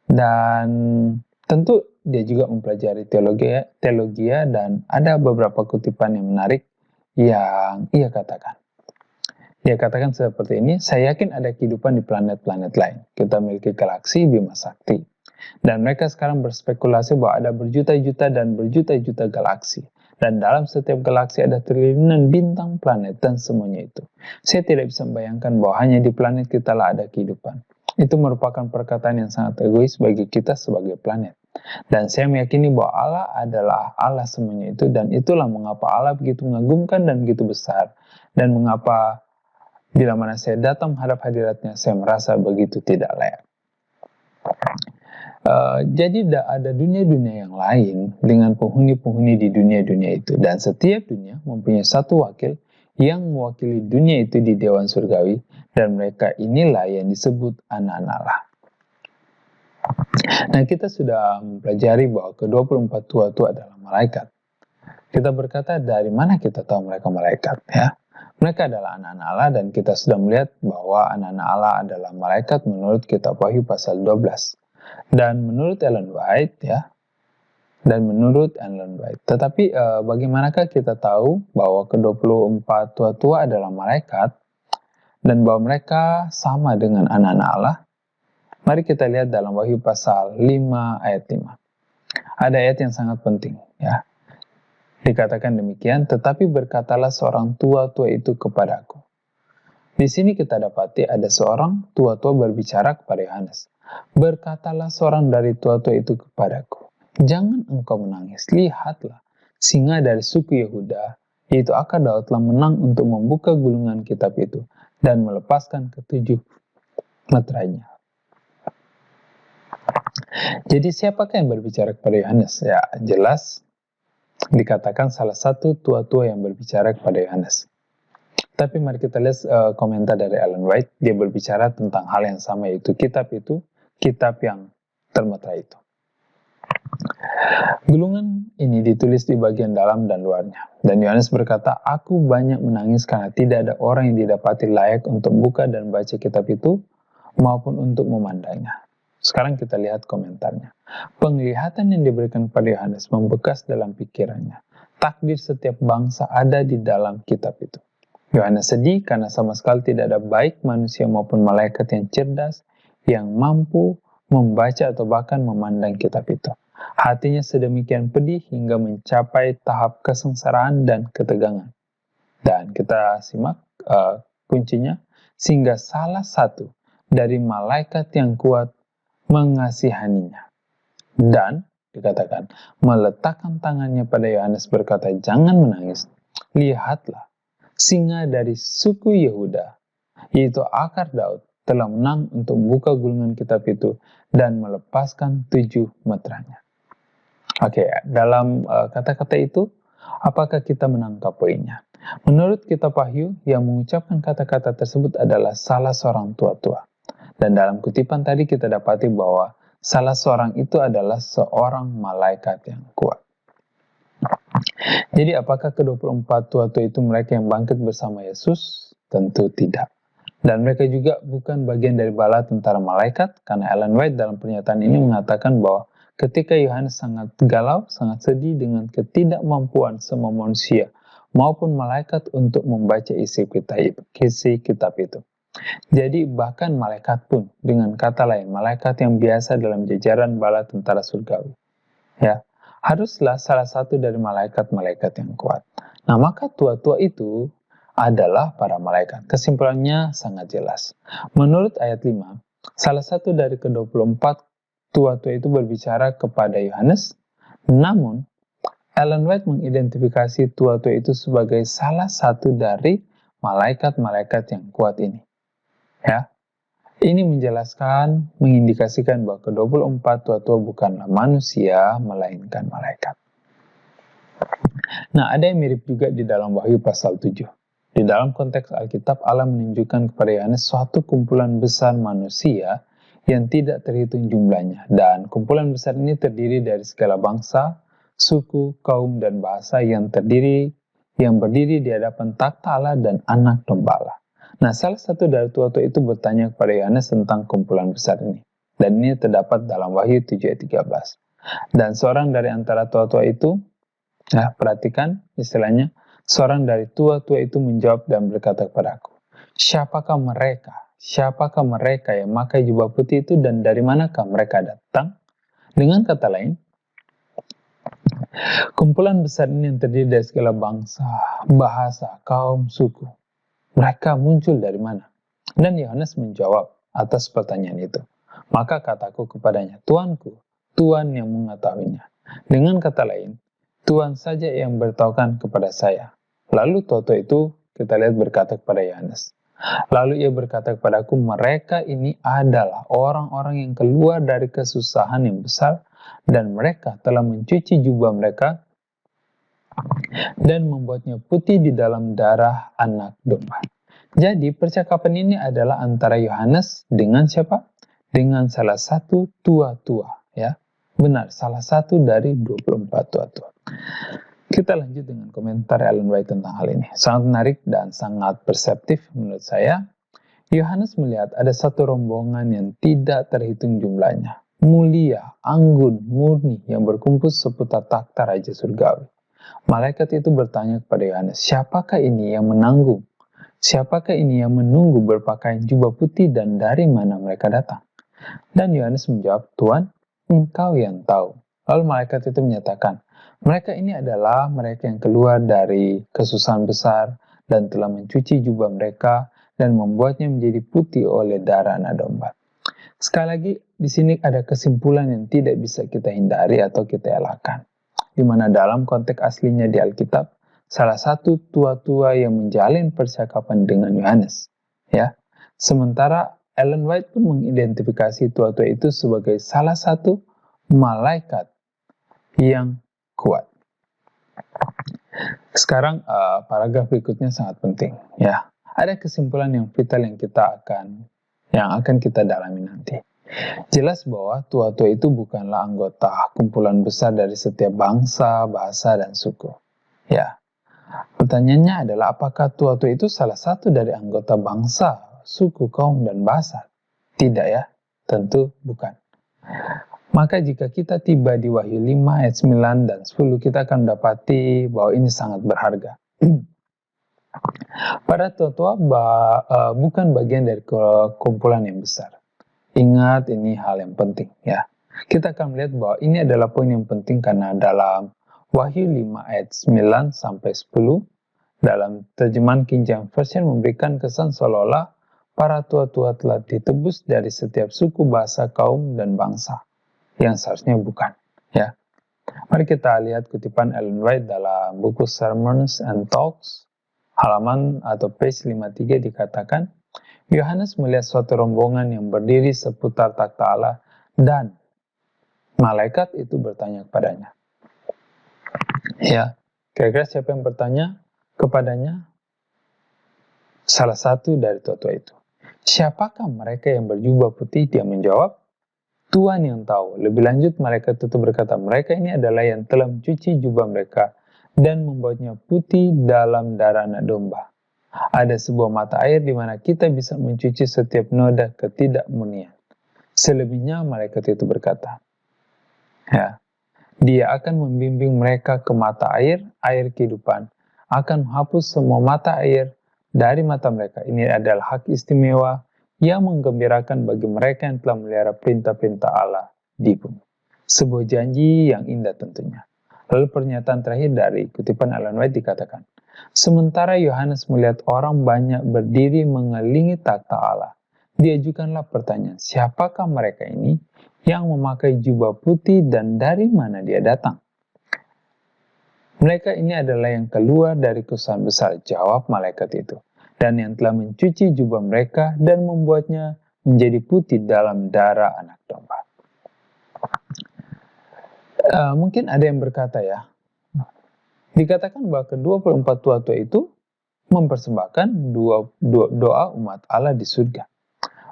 dan tentu dia juga mempelajari teologi, dan ada beberapa kutipan yang menarik yang ia katakan. Dia katakan seperti ini, saya yakin ada kehidupan di planet-planet lain. Kita memiliki galaksi Bima Sakti. Dan mereka sekarang berspekulasi bahwa ada berjuta-juta dan berjuta-juta galaksi. Dan dalam setiap galaksi ada triliunan bintang, planet, dan semuanya itu. Saya tidak bisa membayangkan bahwa hanya di planet kita lah ada kehidupan. Itu merupakan perkataan yang sangat egois bagi kita sebagai planet. Dan saya meyakini bahwa Allah adalah Allah semuanya itu, dan itulah mengapa Allah begitu mengagumkan dan begitu besar. Dan mengapa bila mana saya datang menghadap hadiratnya, saya merasa begitu tidak layak. Jadi ada dunia-dunia yang lain dengan penghuni-penghuni di dunia-dunia itu. Dan setiap dunia mempunyai satu wakil yang mewakili dunia itu di Dewan Surgawi. Dan mereka inilah yang disebut anak-anak Allah. Nah, kita sudah mempelajari bahwa ke-24 tua-tua adalah malaikat. Kita berkata, dari mana kita tahu mereka malaikat ya? Mereka adalah anak-anak Allah, dan kita sudah melihat bahwa anak-anak Allah adalah malaikat menurut kitab Wahyu pasal 12. Dan menurut Ellen White ya. Tetapi bagaimanakah kita tahu bahwa ke-24 tua-tua adalah malaikat dan bahwa mereka sama dengan anak-anak Allah? Mari kita lihat dalam Wahyu pasal 5 ayat 5. Ada ayat yang sangat penting, ya. Dikatakan demikian, tetapi berkatalah seorang tua-tua itu kepadaku. Di sini kita dapati ada seorang tua-tua berbicara kepada Yohanes. Berkatalah seorang dari tua-tua itu kepadaku, jangan engkau menangis, lihatlah, singa dari suku Yehuda, yaitu Akar Daud, telah menang untuk membuka gulungan kitab itu dan melepaskan ketujuh meterainya. Jadi siapakah yang berbicara kepada Yohanes? Ya, jelas dikatakan salah satu tua-tua yang berbicara kepada Yohanes. Tapi mari kita lihat komentar dari Ellen White. Dia berbicara tentang hal yang sama, yaitu kitab yang termeterai itu. Gulungan ini ditulis di bagian dalam dan luarnya. Dan Yohanes berkata, aku banyak menangis karena tidak ada orang yang didapati layak untuk buka dan baca kitab itu, maupun untuk memandangnya. Sekarang kita lihat komentarnya. Penglihatan yang diberikan kepada Yohanes membekas dalam pikirannya. Takdir setiap bangsa ada di dalam kitab itu. Yohanes sedih karena sama sekali tidak ada baik manusia maupun malaikat yang cerdas yang mampu membaca atau bahkan memandang kitab itu. Hatinya sedemikian pedih hingga mencapai tahap kesengsaraan dan ketegangan. Dan kita simak kuncinya, sehingga salah satu dari malaikat yang kuat mengasihaninya. Dan dikatakan, meletakkan tangannya pada Yohanes berkata, jangan menangis, lihatlah, singa dari suku Yehuda, yaitu Akar Daud, telah menang untuk membuka gulungan kitab itu dan melepaskan 7 meterainya. Oke, dalam kata-kata itu, apakah kita menangkap poinnya? Menurut kitab Wahyu, yang mengucapkan kata-kata tersebut adalah salah seorang tua-tua. Dan dalam kutipan tadi kita dapati bahwa salah seorang itu adalah seorang malaikat yang kuat. Jadi apakah ke-24 tua-tua itu mereka yang bangkit bersama Yesus? Tentu tidak. Dan mereka juga bukan bagian dari bala tentara malaikat, karena Ellen White dalam pernyataan ini mengatakan bahwa ketika Yohanes sangat galau, sangat sedih dengan ketidakmampuan semua manusia maupun malaikat untuk membaca isi kitab itu. Jadi bahkan malaikat pun, dengan kata lain, malaikat yang biasa dalam jajaran bala tentara surgawi, ya, haruslah salah satu dari malaikat-malaikat yang kuat. Nah, maka tua-tua itu adalah para malaikat. Kesimpulannya sangat jelas. Menurut ayat 5, salah satu dari ke-24 tua-tua itu berbicara kepada Yohanes, namun Ellen White mengidentifikasi tua-tua itu sebagai salah satu dari malaikat-malaikat yang kuat ini. Ya, ini menjelaskan, mengindikasikan bahwa ke-24 tua-tua bukanlah manusia, melainkan malaikat. Nah, ada yang mirip juga di dalam Wahyu pasal 7. Di dalam konteks Alkitab, Allah menunjukkan kepada Yohanes suatu kumpulan besar manusia yang tidak terhitung jumlahnya. Dan kumpulan besar ini terdiri dari segala bangsa, suku, kaum, dan bahasa yang berdiri di hadapan takhta Allah dan anak domba Allah. Nah, salah satu dari tua-tua itu bertanya kepada Yohanes tentang kumpulan besar ini. Dan ini terdapat dalam Wahyu 7 ayat 13. Dan seorang dari antara tua-tua itu, nah, perhatikan istilahnya, seorang dari tua-tua itu menjawab dan berkata kepadaku, siapakah mereka? Siapakah mereka yang memakai jubah putih itu dan dari manakah mereka datang? Dengan kata lain, kumpulan besar ini yang terdiri dari segala bangsa, bahasa, kaum, suku. Mereka muncul dari mana? Dan Yohanes menjawab atas pertanyaan itu. Maka kataku kepadanya, Tuanku, Tuhan yang mengetahuinya. Dengan kata lain, Tuhan saja yang beritahukan kepada saya. Lalu tua-tua itu kita lihat berkata kepada Yohanes. Lalu ia berkata kepadaku, mereka ini adalah orang-orang yang keluar dari kesusahan yang besar dan mereka telah mencuci jubah mereka dan membuatnya putih di dalam darah anak domba. Jadi percakapan ini adalah antara Yohanes dengan siapa? Dengan salah satu tua-tua, ya. Benar, salah satu dari 24 tua-tua. Kita lanjut dengan komentar Ellen White tentang hal ini. Sangat menarik dan sangat perseptif menurut saya. Yohanes melihat ada satu rombongan yang tidak terhitung jumlahnya. Mulia, anggun, murni yang berkumpul seputar takhta Raja Surgawi. Malaikat itu bertanya kepada Yohanes, siapakah ini yang menanggung? Siapakah ini yang menunggu berpakaian jubah putih dan dari mana mereka datang? Dan Yohanes menjawab, Tuhan, Engkau yang tahu. Lalu malaikat itu menyatakan, mereka ini adalah mereka yang keluar dari kesusahan besar dan telah mencuci jubah mereka dan membuatnya menjadi putih oleh darah anak domba. Sekali lagi, di sini ada kesimpulan yang tidak bisa kita hindari atau kita elakkan. Di mana dalam konteks aslinya di Alkitab, salah satu tua-tua yang menjalin percakapan dengan Yohanes. Ya, sementara Ellen White pun mengidentifikasi tua-tua itu sebagai salah satu malaikat yang kuat. Sekarang paragraf berikutnya sangat penting. Ya, ada kesimpulan yang vital yang akan kita dalami nanti. Jelas bahwa tua-tua itu bukanlah anggota kumpulan besar dari setiap bangsa, bahasa, dan suku. Ya, pertanyaannya adalah apakah tua-tua itu salah satu dari anggota bangsa, suku, kaum, dan bahasa? Tidak ya, tentu bukan. Maka jika kita tiba di Wahyu 5 ayat 9 dan 10, kita akan mendapati bahwa ini sangat berharga. Para tua-tua bukan bagian dari kumpulan yang besar. Ingat, ini hal yang penting ya. Kita akan melihat bahwa ini adalah poin yang penting karena dalam Wahyu 5 ayat 9 sampai 10 dalam terjemahan King James Version memberikan kesan seolah-olah para tua-tua telah ditebus dari setiap suku, bahasa, kaum, dan bangsa. Yang seharusnya bukan ya. Mari kita lihat kutipan Ellen White dalam buku Sermons and Talks halaman atau page 53 dikatakan, Yohanes melihat suatu rombongan yang berdiri seputar takhta Allah dan malaikat itu bertanya kepadanya. Ya, kira-kira siapa yang bertanya kepadanya? Salah satu dari tua-tua itu. Siapakah mereka yang berjubah putih? Dia menjawab, Tuhan yang tahu. Lebih lanjut, malaikat itu berkata, mereka ini adalah yang telah mencuci jubah mereka dan membuatnya putih dalam darah anak domba. Ada sebuah mata air di mana kita bisa mencuci setiap noda ketidakmurnian. Selebihnya, malaikat itu berkata, ya, dia akan membimbing mereka ke mata air kehidupan, akan menghapus semua mata air dari mata mereka. Ini adalah hak istimewa yang menggembirakan bagi mereka yang telah melihara perintah-perintah Allah di bumi. Sebuah janji yang indah tentunya. Lalu pernyataan terakhir dari kutipan Ellen White dikatakan, sementara Yohanes melihat orang banyak berdiri mengelilingi takhta Allah, diajukanlah pertanyaan, siapakah mereka ini yang memakai jubah putih dan dari mana dia datang? Mereka ini adalah yang keluar dari kesusahan besar, jawab malaikat itu, dan yang telah mencuci jubah mereka dan membuatnya menjadi putih dalam darah anak domba. Mungkin ada yang berkata ya, dikatakan bahwa ke-24 tua-tua itu mempersembahkan doa umat Allah di surga.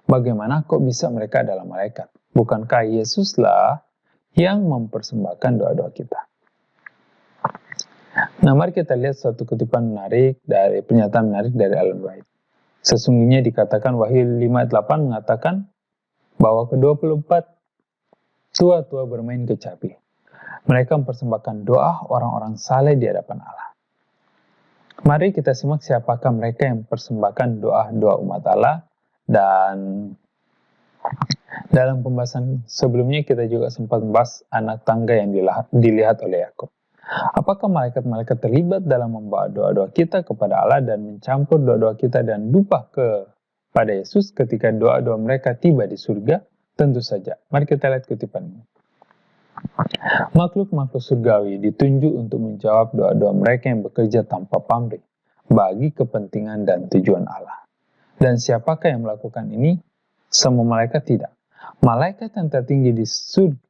Bagaimana kok bisa mereka adalah malaikat? Bukankah Yesuslah yang mempersembahkan doa-doa kita? Nah, mari kita lihat satu kutipan pernyataan menarik dari Ellen White. Sesungguhnya dikatakan Wahyu 5:8 mengatakan bahwa ke-24 tua-tua bermain kecapi. Mereka mempersembahkan doa orang-orang saleh di hadapan Allah. Mari kita simak siapakah mereka yang mempersembahkan doa-doa umat Allah. Dan dalam pembahasan sebelumnya kita juga sempat membahas anak tangga yang dilihat oleh Yakub. Apakah malaikat-malaikat terlibat dalam membawa doa-doa kita kepada Allah dan mencampur doa-doa kita dan lupa kepada Yesus ketika doa-doa mereka tiba di surga? Tentu saja. Mari kita lihat kutipan ini. Makhluk-makhluk surgawi ditunjuk untuk menjawab doa-doa mereka yang bekerja tanpa pamrih bagi kepentingan dan tujuan Allah. Dan siapakah yang melakukan ini? Semua malaikat tidak. Malaikat yang tertinggi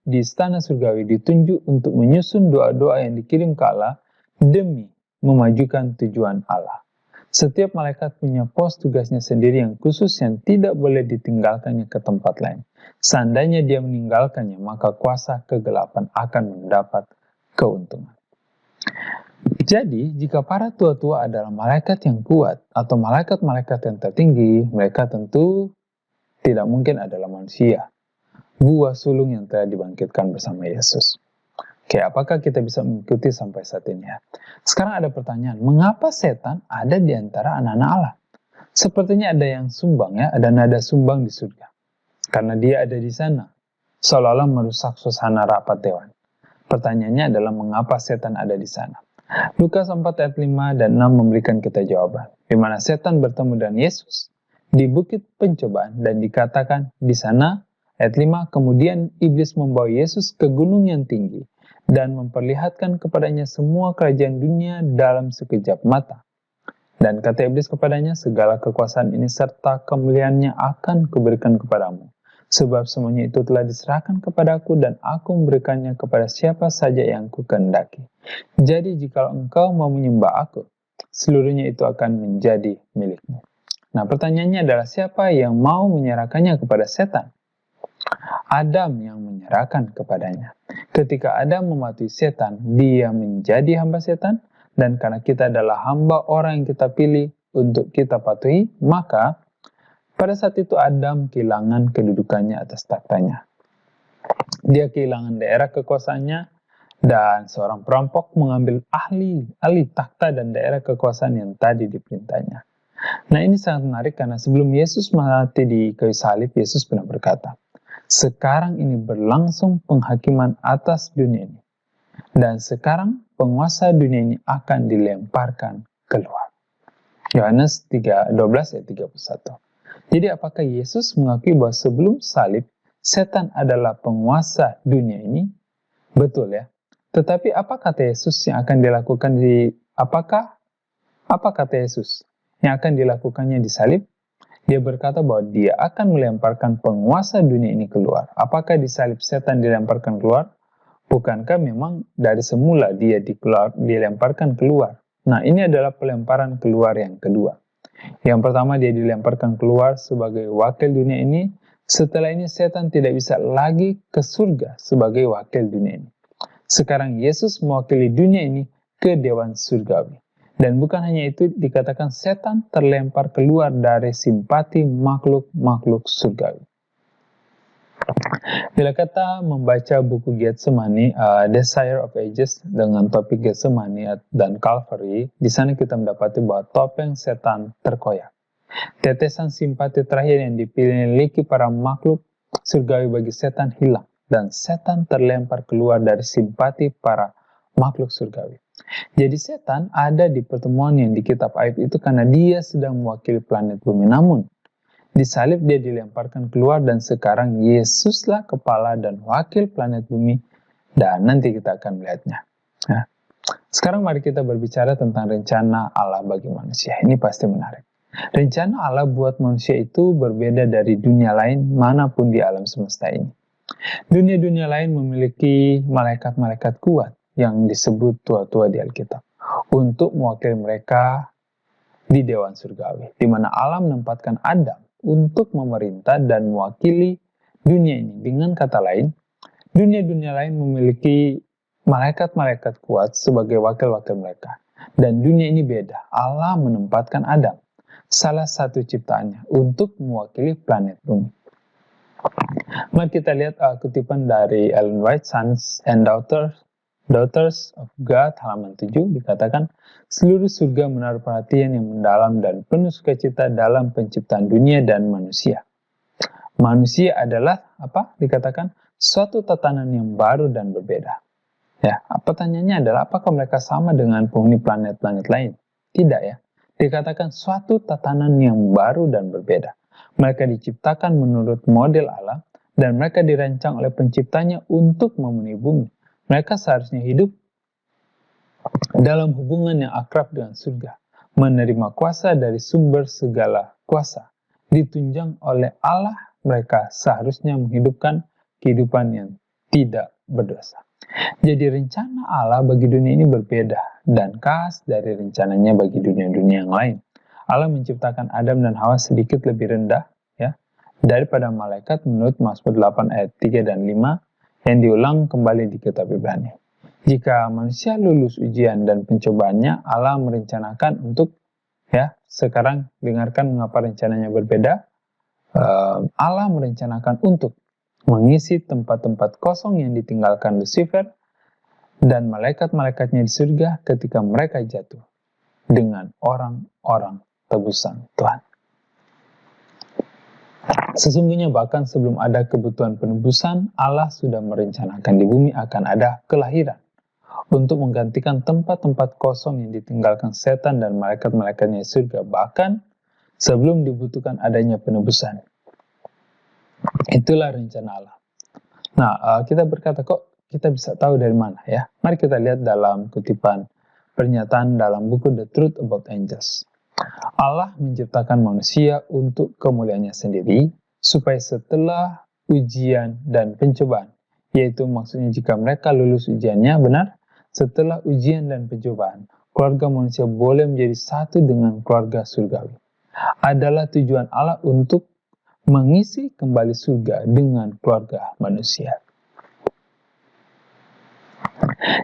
di istana surgawi ditunjuk untuk menyusun doa-doa yang dikirim ke Allah demi memajukan tujuan Allah. Setiap malaikat punya pos tugasnya sendiri yang khusus yang tidak boleh ditinggalkannya ke tempat lain. Seandainya dia meninggalkannya, maka kuasa kegelapan akan mendapat keuntungan. Jadi, jika para tua-tua adalah malaikat yang kuat atau malaikat-malaikat yang tertinggi, mereka tentu tidak mungkin adalah manusia, buah sulung yang telah dibangkitkan bersama Yesus. Oke, apakah kita bisa mengikuti sampai saat ini ya? Sekarang ada pertanyaan, mengapa setan ada di antara anak-anak Allah? Sepertinya ada yang sumbang ya, ada nada sumbang di surga. karena dia ada di sana, seolah-olah merusak suasana rapat dewan. Pertanyaannya adalah mengapa setan ada di sana? Lukas 4 ayat 5 dan 6 memberikan kita jawaban, di mana setan bertemu dengan Yesus di bukit pencobaan dan dikatakan di sana, ayat 5, kemudian iblis membawa Yesus ke gunung yang tinggi dan memperlihatkan kepadanya semua kerajaan dunia dalam sekejap mata. Dan kata iblis kepadanya, segala kekuasaan ini serta kemuliaannya akan kuberikan kepadamu. Sebab semuanya itu telah diserahkan kepadaku dan aku memberikannya kepada siapa saja yang kukehendaki. Jadi jika engkau mau menyembah aku, seluruhnya itu akan menjadi milikmu. Nah, pertanyaannya adalah siapa yang mau menyerahkannya kepada setan? Adam yang menyerahkan kepadanya. Ketika Adam mematuhi setan, dia menjadi hamba setan. Dan karena kita adalah hamba orang yang kita pilih untuk kita patuhi, maka pada saat itu Adam kehilangan kedudukannya atas taktanya. Dia kehilangan daerah kekuasaannya dan seorang perampok mengambil alih takhta dan daerah kekuasaan yang tadi diperintahnya. Nah, ini sangat menarik karena sebelum Yesus mati di kayu salib, Yesus pernah berkata, sekarang ini berlangsung penghakiman atas dunia ini. Dan sekarang penguasa dunia ini akan dilemparkan keluar. Yohanes 12 ayat 31. Jadi apakah Yesus mengakui bahwa sebelum salib, setan adalah penguasa dunia ini? Betul ya. Tetapi apa kata Yesus yang akan dilakukan apa kata Yesus yang akan dilakukannya di salib? Dia berkata bahwa dia akan melemparkan penguasa dunia ini keluar. Apakah di salib setan dilemparkan keluar? Bukankah memang dari semula dia dilemparkan keluar? Nah, ini adalah pelemparan keluar yang kedua. Yang pertama, dia dilemparkan keluar sebagai wakil dunia ini. Setelah ini, setan tidak bisa lagi ke surga sebagai wakil dunia ini. Sekarang, Yesus mewakili dunia ini ke dewan surgawi. Dan bukan hanya itu, dikatakan setan terlempar keluar dari simpati makhluk-makhluk surgawi. Bila kita membaca buku Getsemani, Desire of Ages dengan topik Getsemani dan Calvary, di sana kita mendapati bahwa topeng setan terkoyak. Tetesan simpati terakhir yang dimiliki para makhluk surgawi bagi setan hilang, dan setan terlempar keluar dari simpati para makhluk surgawi. Jadi setan ada di pertemuan yang di kitab Ayub itu karena dia sedang mewakili planet bumi. Namun, di salib dia dilemparkan keluar dan sekarang Yesuslah kepala dan wakil planet bumi dan nanti kita akan melihatnya. Nah, sekarang mari kita berbicara tentang rencana Allah bagi manusia. Ini pasti menarik. Rencana Allah buat manusia itu berbeda dari dunia lain manapun di alam semesta ini. Dunia-dunia lain memiliki malaikat-malaikat kuat yang disebut tua-tua di Alkitab untuk mewakili mereka di dewan surgawi, di mana Allah menempatkan Adam untuk memerintah dan mewakili dunia ini. Dengan kata lain, dunia-dunia lain memiliki malaikat-malaikat kuat sebagai wakil-wakil mereka. Dan dunia ini beda. Allah menempatkan Adam, salah satu ciptaannya, untuk mewakili planet bumi. Mari kita lihat kutipan dari Ellen White, Sons and Daughters of God, halaman 7, dikatakan, seluruh surga menaruh perhatian yang mendalam dan penuh sukacita dalam penciptaan dunia dan manusia. Manusia adalah, dikatakan, suatu tatanan yang baru dan berbeda. Ya, pertanyaannya adalah, apakah mereka sama dengan penghuni planet-planet lain? Tidak ya. Dikatakan suatu tatanan yang baru dan berbeda. Mereka diciptakan menurut model Allah, dan mereka dirancang oleh penciptanya untuk memenuhi bumi. Mereka seharusnya hidup dalam hubungan yang akrab dengan surga, menerima kuasa dari sumber segala kuasa, ditunjang oleh Allah. Mereka seharusnya menghidupkan kehidupan yang tidak berdosa. Jadi rencana Allah bagi dunia ini berbeda dan khas dari rencananya bagi dunia-dunia yang lain. Allah menciptakan Adam dan Hawa sedikit lebih rendah ya daripada malaikat menurut Mazmur 8 ayat 3 dan 5 yang diulang kembali di kitab Ibrani. Jika manusia lulus ujian dan pencobaannya, Allah merencanakan untuk, sekarang dengarkan mengapa rencananya berbeda. Allah merencanakan untuk mengisi tempat-tempat kosong yang ditinggalkan Lucifer dan malaikat-malaikatnya di surga ketika mereka jatuh dengan orang-orang tebusan Tuhan. Sesungguhnya bahkan sebelum ada kebutuhan penebusan, Allah sudah merencanakan di bumi akan ada kelahiran untuk menggantikan tempat-tempat kosong yang ditinggalkan setan dan malaikat-malaikatnya di surga, bahkan sebelum dibutuhkan adanya penebusan. Itulah rencana Allah. Nah, kita berkata, kok kita bisa tahu dari mana ya? Mari kita lihat dalam kutipan pernyataan dalam buku The Truth About Angels. Allah menciptakan manusia untuk kemuliaannya sendiri, supaya setelah ujian dan pencobaan, yaitu maksudnya jika mereka lulus ujiannya benar, setelah ujian dan pencobaan, keluarga manusia boleh menjadi satu dengan keluarga surgawi. Adalah tujuan Allah untuk mengisi kembali surga dengan keluarga manusia.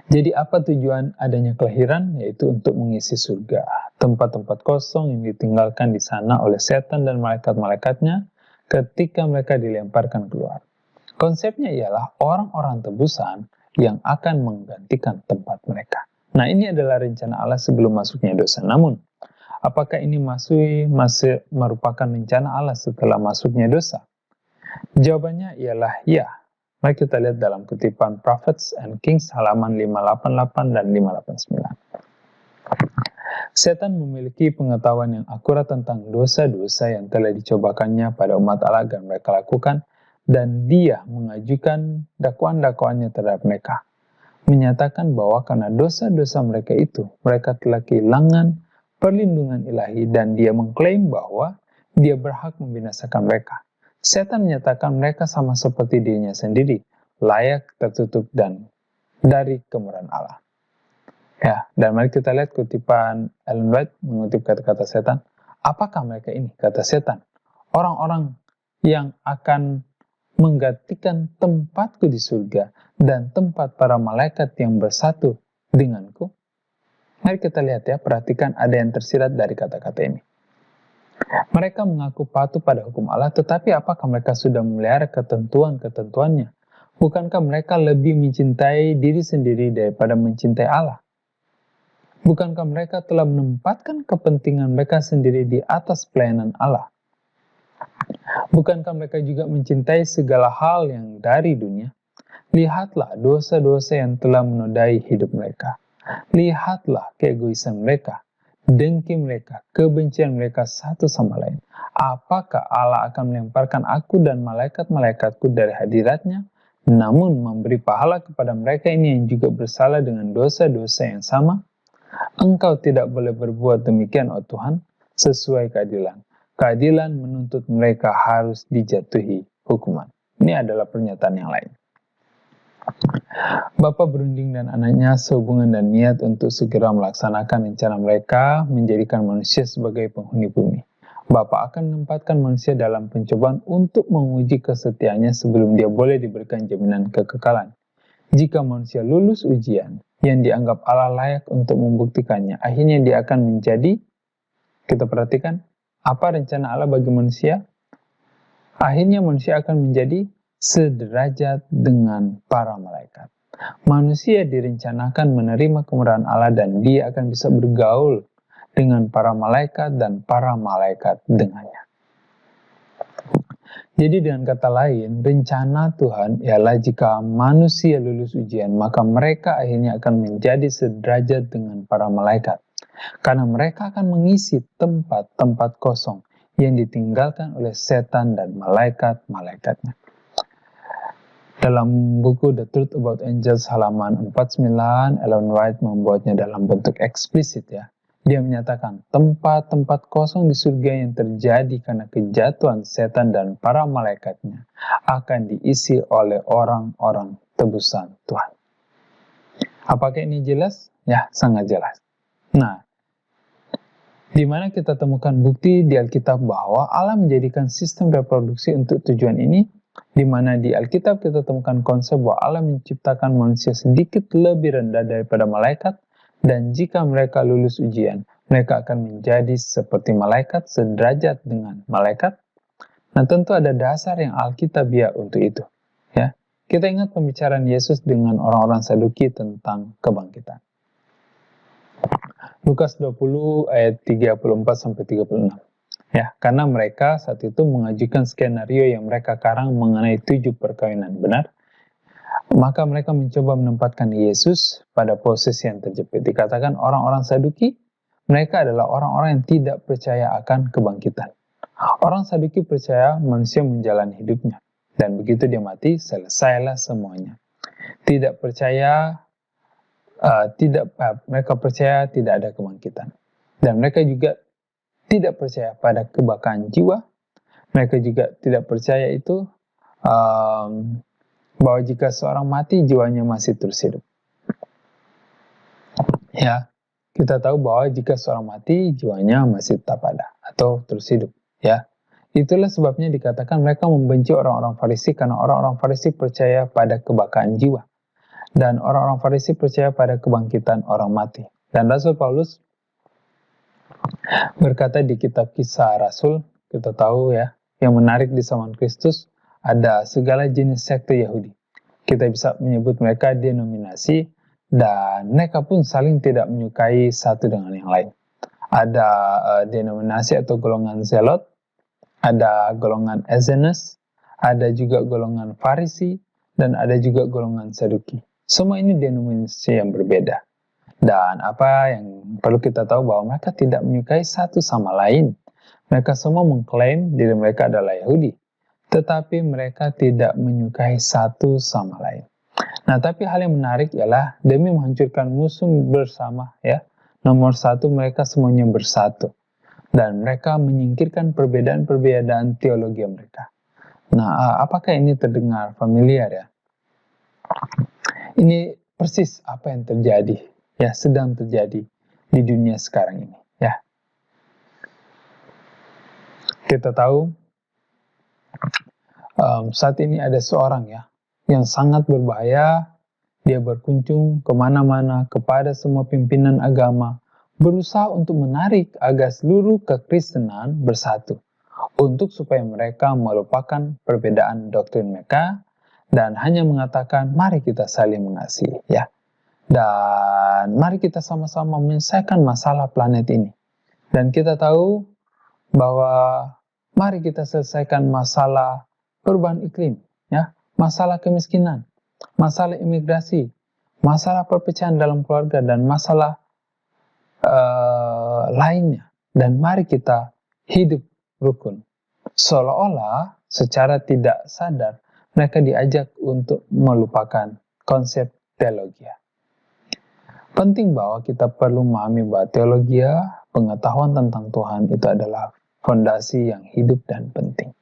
Jadi apa tujuan adanya kelahiran? Yaitu untuk mengisi surga, tempat-tempat kosong yang ditinggalkan di sana oleh setan dan malaikat-malaikatnya ketika mereka dilemparkan keluar. Konsepnya ialah orang-orang tebusan yang akan menggantikan tempat mereka. Nah, ini adalah rencana Allah sebelum masuknya dosa. Namun, apakah ini masih merupakan rencana Allah setelah masuknya dosa? Jawabannya ialah ya. Mari kita lihat dalam kutipan Prophets and Kings halaman 588 dan 589. Setan memiliki pengetahuan yang akurat tentang dosa-dosa yang telah dicobakannya pada umat Allah agar mereka lakukan, dan dia mengajukan dakwaan-dakwaannya terhadap mereka, menyatakan bahwa karena dosa-dosa mereka itu, mereka telah kehilangan perlindungan ilahi, dan dia mengklaim bahwa dia berhak membinasakan mereka. Setan menyatakan mereka sama seperti dirinya sendiri, layak tertutup dan dari kemurahan Allah. Ya, dan mari kita lihat kutipan Ellen White mengutip kata-kata setan. Apakah mereka ini? Kata setan, orang-orang yang akan menggantikan tempatku di surga dan tempat para malaikat yang bersatu denganku. Mari kita lihat ya, perhatikan ada yang tersirat dari kata-kata ini. Mereka mengaku patuh pada hukum Allah, tetapi apakah mereka sudah memelihara ketentuan-ketentuannya? Bukankah mereka lebih mencintai diri sendiri daripada mencintai Allah? Bukankah mereka telah menempatkan kepentingan mereka sendiri di atas pelayanan Allah? Bukankah mereka juga mencintai segala hal yang dari dunia? Lihatlah dosa-dosa yang telah menodai hidup mereka. Lihatlah keegoisan mereka, dengki mereka, kebencian mereka satu sama lain. Apakah Allah akan melemparkan aku dan malaikat-malaikatku dari hadiratnya, namun memberi pahala kepada mereka ini yang juga bersalah dengan dosa-dosa yang sama? Engkau tidak boleh berbuat demikian, oh Tuhan, sesuai keadilan. Keadilan menuntut mereka harus dijatuhi hukuman. Ini adalah pernyataan yang lain. Bapa berunding dan anaknya sehubungan dan niat untuk segera melaksanakan rencana mereka menjadikan manusia sebagai penghuni bumi. Bapa akan menempatkan manusia dalam pencobaan untuk menguji kesetiaannya sebelum dia boleh diberikan jaminan kekekalan. Jika manusia lulus ujian yang dianggap Allah layak untuk membuktikannya, akhirnya dia akan menjadi, kita perhatikan, apa rencana Allah bagi manusia? Akhirnya manusia akan menjadi sederajat dengan para malaikat. Manusia direncanakan menerima kemurahan Allah dan dia akan bisa bergaul dengan para malaikat dan para malaikat dengannya. Jadi dengan kata lain, rencana Tuhan ialah jika manusia lulus ujian, maka mereka akhirnya akan menjadi sederajat dengan para malaikat. Karena mereka akan mengisi tempat-tempat kosong yang ditinggalkan oleh setan dan malaikat-malaikatnya. Dalam buku The Truth About Angels halaman 49, Ellen White membuatnya dalam bentuk eksplisit ya. Dia menyatakan tempat-tempat kosong di surga yang terjadi karena kejatuhan setan dan para malaikatnya akan diisi oleh orang-orang tebusan Tuhan. Apakah ini jelas? Ya, sangat jelas. Nah, di mana kita temukan bukti di Alkitab bahwa Allah menjadikan sistem reproduksi untuk tujuan ini, di mana di Alkitab kita temukan konsep bahwa Allah menciptakan manusia sedikit lebih rendah daripada malaikat, dan jika mereka lulus ujian, mereka akan menjadi seperti malaikat, sederajat dengan malaikat. Nah, tentu ada dasar yang Alkitabiah untuk itu. Ya, kita ingat pembicaraan Yesus dengan orang-orang Saduki tentang kebangkitan. Lukas 20 ayat 34-36. Ya, karena mereka saat itu mengajukan skenario yang mereka karang mengenai 7 perkawinan, benar? Maka mereka mencoba menempatkan Yesus pada posisi yang terjepit. Dikatakan orang-orang Saduki, mereka adalah orang-orang yang tidak percaya akan kebangkitan. Orang Saduki percaya manusia menjalani hidupnya, dan begitu dia mati, selesailah semuanya. Tidak percaya, mereka percaya tidak ada kebangkitan. Dan mereka juga tidak percaya pada kebakaran jiwa. Mereka juga tidak percaya itu bahwa jika seorang mati, jiwanya masih terus hidup. Ya, kita tahu bahwa jika seorang mati, jiwanya masih tetap ada atau terus hidup. Ya, itulah sebabnya dikatakan mereka membenci orang-orang Farisi karena orang-orang Farisi percaya pada kebakaran jiwa. Dan orang-orang Farisi percaya pada kebangkitan orang mati. Dan Rasul Paulus berkata di kitab Kisah Rasul, kita tahu ya, yang menarik di zaman Kristus ada segala jenis sekte Yahudi. Kita bisa menyebut mereka denominasi, dan mereka pun saling tidak menyukai satu dengan yang lain. Ada denominasi atau golongan Zelot, ada golongan Essenes, ada juga golongan Farisi, dan ada juga golongan Saduki. Semua ini denominasi yang berbeda. Dan apa yang perlu kita tahu bahwa mereka tidak menyukai satu sama lain. Mereka semua mengklaim diri mereka adalah Yahudi, tetapi mereka tidak menyukai satu sama lain. Nah, tapi hal yang menarik ialah demi menghancurkan musuh bersama, ya. Nomor satu, mereka semuanya bersatu. Dan mereka menyingkirkan perbedaan-perbedaan teologi mereka. Nah, apakah ini terdengar familiar ya? Ini persis apa yang terjadi, ya, sedang terjadi di dunia sekarang ini, ya. Kita tahu saat ini ada seorang ya yang sangat berbahaya. Dia berkunjung kemana-mana kepada semua pimpinan agama, berusaha untuk menarik agar seluruh kekristenan bersatu, untuk supaya mereka melupakan perbedaan doktrin mereka dan hanya mengatakan mari kita saling mengasihi, ya. Dan mari kita sama-sama menyelesaikan masalah planet ini. Dan kita tahu bahwa mari kita selesaikan masalah perubahan iklim, ya, masalah kemiskinan, masalah imigrasi, masalah perpecahan dalam keluarga, dan masalah lainnya. Dan mari kita hidup rukun. Seolah-olah secara tidak sadar mereka diajak untuk melupakan konsep teologi. Penting bahwa kita perlu memahami bahwa teologi, pengetahuan tentang Tuhan itu adalah fondasi yang hidup dan penting.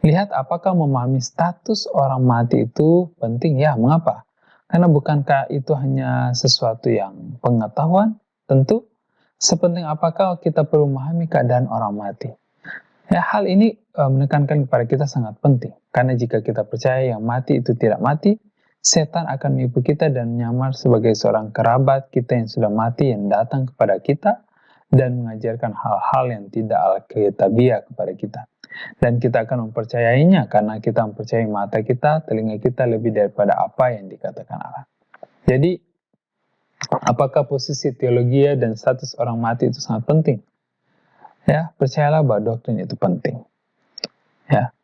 Lihat apakah memahami status orang mati itu penting? Ya, mengapa? Karena bukankah itu hanya sesuatu yang pengetahuan? Tentu. Sepenting apakah kita perlu memahami keadaan orang mati? Ya, hal ini menekankan kepada kita sangat penting. Karena jika kita percaya yang mati itu tidak mati, setan akan menipu kita dan menyamar sebagai seorang kerabat kita yang sudah mati yang datang kepada kita dan mengajarkan hal-hal yang tidak alkitabiah kepada kita. Dan kita akan mempercayainya karena kita mempercayai mata kita, telinga kita lebih daripada apa yang dikatakan Allah. Jadi, apakah posisi teologi dan status orang mati itu sangat penting? Ya, percayalah bahwa doktrin itu penting. Ya,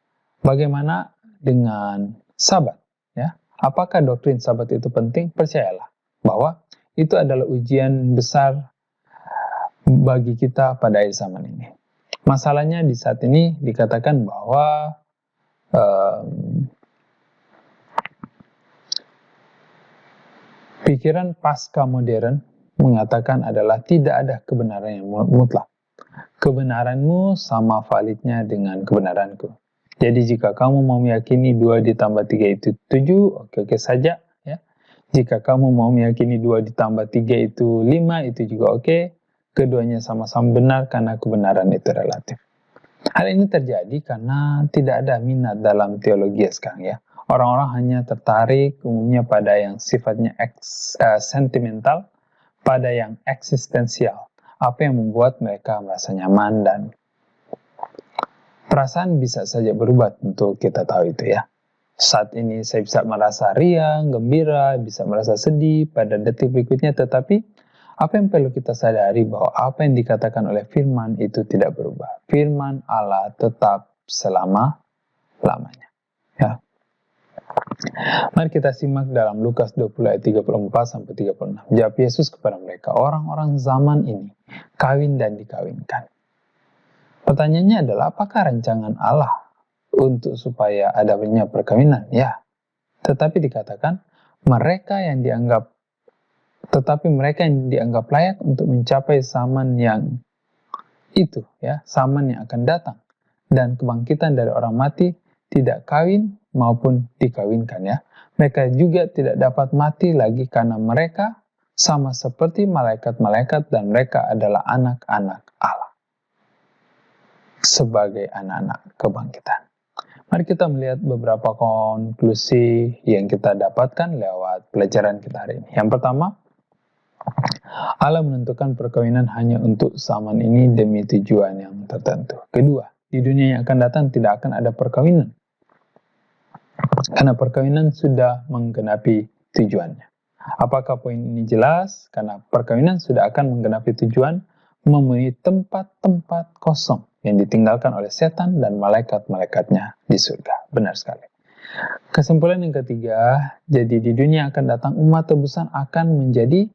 bagaimana dengan Sabat? Ya, apakah doktrin Sabat itu penting? Percayalah bahwa itu adalah ujian besar bagi kita pada akhir zaman ini. Masalahnya di saat ini dikatakan bahwa pikiran pasca modern mengatakan adalah tidak ada kebenaran yang mutlak. Kebenaranmu sama validnya dengan kebenaranku. Jadi jika kamu mau meyakini 2 ditambah 3 itu 7, oke saja. Ya. Jika kamu mau meyakini 2 ditambah 3 itu 5, itu juga oke. Keduanya sama-sama benar karena kebenaran itu relatif. Hal ini terjadi karena tidak ada minat dalam teologi sekarang ya. Orang-orang hanya tertarik umumnya pada yang sifatnya sentimental, pada yang eksistensial. Apa yang membuat mereka merasa nyaman, dan perasaan bisa saja berubah, tentu kita tahu itu ya. Saat ini saya bisa merasa riang, gembira, bisa merasa sedih pada detik berikutnya, tetapi Apa yang perlu kita sadari bahwa apa yang dikatakan oleh firman itu tidak berubah. Firman Allah tetap selama-lamanya. Ya. Mari kita simak dalam Lukas 20 ayat 34-36. Jawab Yesus kepada mereka, orang-orang zaman ini kawin dan dikawinkan. Pertanyaannya adalah, apakah rancangan Allah untuk supaya adanya perkawinan? Ya. Tetapi dikatakan, mereka yang dianggap layak untuk mencapai zaman yang itu, ya, zaman yang akan datang dan kebangkitan dari orang mati, tidak kawin maupun dikawinkan, ya. Mereka juga tidak dapat mati lagi karena mereka sama seperti malaikat-malaikat dan mereka adalah anak-anak Allah sebagai anak-anak kebangkitan. Mari kita melihat beberapa konklusi yang kita dapatkan lewat pelajaran kita hari ini. Yang pertama, Allah menentukan perkawinan hanya untuk zaman ini demi tujuan yang tertentu. Kedua, di dunia yang akan datang tidak akan ada perkawinan, karena perkawinan sudah menggenapi tujuannya. Apakah poin ini jelas? Karena perkawinan sudah akan menggenapi tujuan, memenuhi tempat-tempat kosong yang ditinggalkan oleh setan dan malaikat-malaikatnya di surga. Benar sekali. Kesimpulan yang ketiga, jadi di dunia akan datang umat tebusan akan menjadi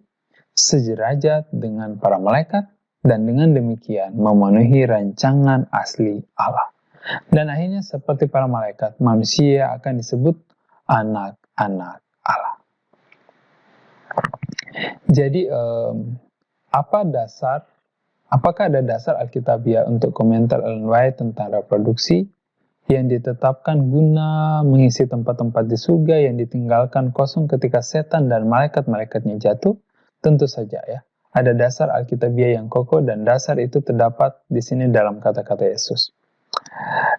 sederajat dengan para malaikat dan dengan demikian memenuhi rancangan asli Allah. Dan akhirnya seperti para malaikat, manusia akan disebut anak-anak Allah. Jadi apakah ada dasar Alkitabiah untuk komentar Ellen White tentang reproduksi yang ditetapkan guna mengisi tempat-tempat di surga yang ditinggalkan kosong ketika setan dan malaikat-malaikatnya jatuh? Tentu saja, ya. Ada dasar Alkitabiah yang kokoh dan dasar itu terdapat di sini dalam kata-kata Yesus.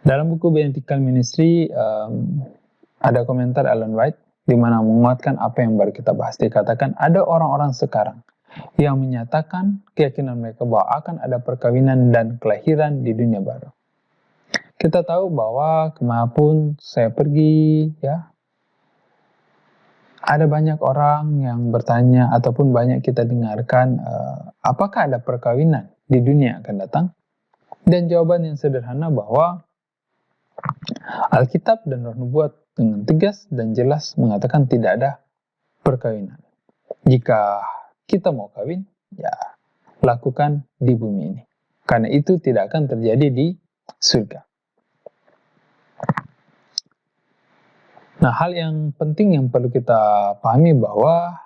Dalam buku Biblical Ministry ada komentar Ellen White di mana menguatkan apa yang baru kita bahas. Dikatakan ada orang-orang sekarang yang menyatakan keyakinan mereka bahwa akan ada perkawinan dan kelahiran di dunia baru. Kita tahu bahwa kemanapun saya pergi, ya, ada banyak orang yang bertanya ataupun banyak kita dengarkan, apakah ada perkawinan di dunia yang akan datang? Dan jawaban yang sederhana bahwa Alkitab dan Roh Nubuat dengan tegas dan jelas mengatakan tidak ada perkawinan. Jika kita mau kawin, ya lakukan di bumi ini. Karena itu tidak akan terjadi di surga. Nah, hal yang penting yang perlu kita pahami bahwa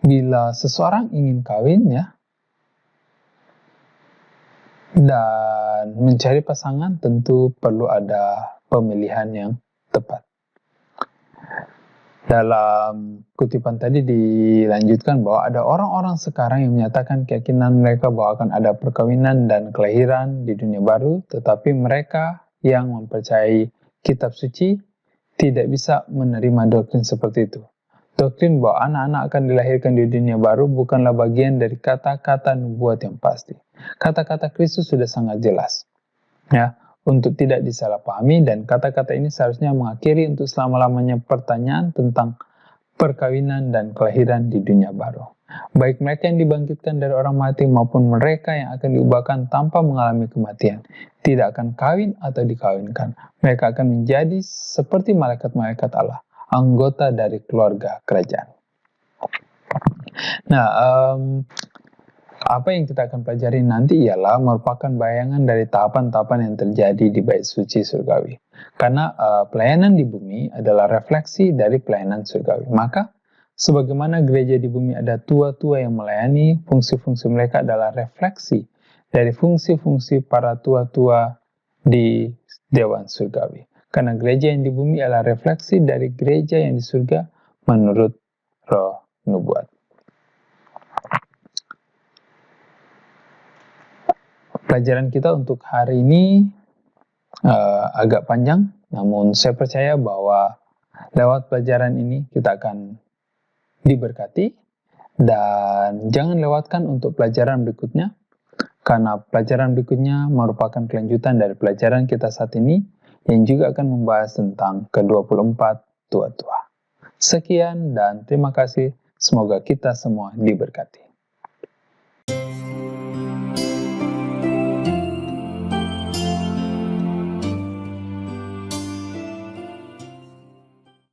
bila seseorang ingin kawin, ya, dan mencari pasangan, tentu perlu ada pemilihan yang tepat. Dalam kutipan tadi dilanjutkan bahwa ada orang-orang sekarang yang menyatakan keyakinan mereka bahwa akan ada perkawinan dan kelahiran di dunia baru, tetapi mereka yang mempercayai kitab suci tidak bisa menerima doktrin seperti itu. Doktrin bahwa anak-anak akan dilahirkan di dunia baru bukanlah bagian dari kata-kata nubuat yang pasti. Kata-kata Kristus sudah sangat jelas, ya, untuk tidak disalahpahami, dan kata-kata ini seharusnya mengakhiri untuk selama-lamanya pertanyaan tentang perkawinan dan kelahiran di dunia baru. Baik mereka yang dibangkitkan dari orang mati maupun mereka yang akan diubahkan tanpa mengalami kematian tidak akan kawin atau dikawinkan. Mereka akan menjadi seperti malaikat-malaikat Allah, anggota dari keluarga kerajaan. Nah, apa yang kita akan pelajari nanti ialah merupakan bayangan dari tahapan-tahapan yang terjadi di bait suci surgawi. Karena pelayanan di bumi adalah refleksi dari pelayanan surgawi. Maka, sebagaimana gereja di bumi ada tua-tua yang melayani, fungsi-fungsi mereka adalah refleksi dari fungsi-fungsi para tua-tua di Dewan Surgawi. Karena gereja yang di bumi adalah refleksi dari gereja yang di surga menurut Roh Nubuat. Pelajaran kita untuk hari ini agak panjang, namun saya percaya bahwa lewat pelajaran ini kita akan diberkati, dan jangan lewatkan untuk pelajaran berikutnya, karena pelajaran berikutnya merupakan kelanjutan dari pelajaran kita saat ini yang juga akan membahas tentang ke-24 tua-tua. Sekian dan terima kasih. Semoga kita semua diberkati.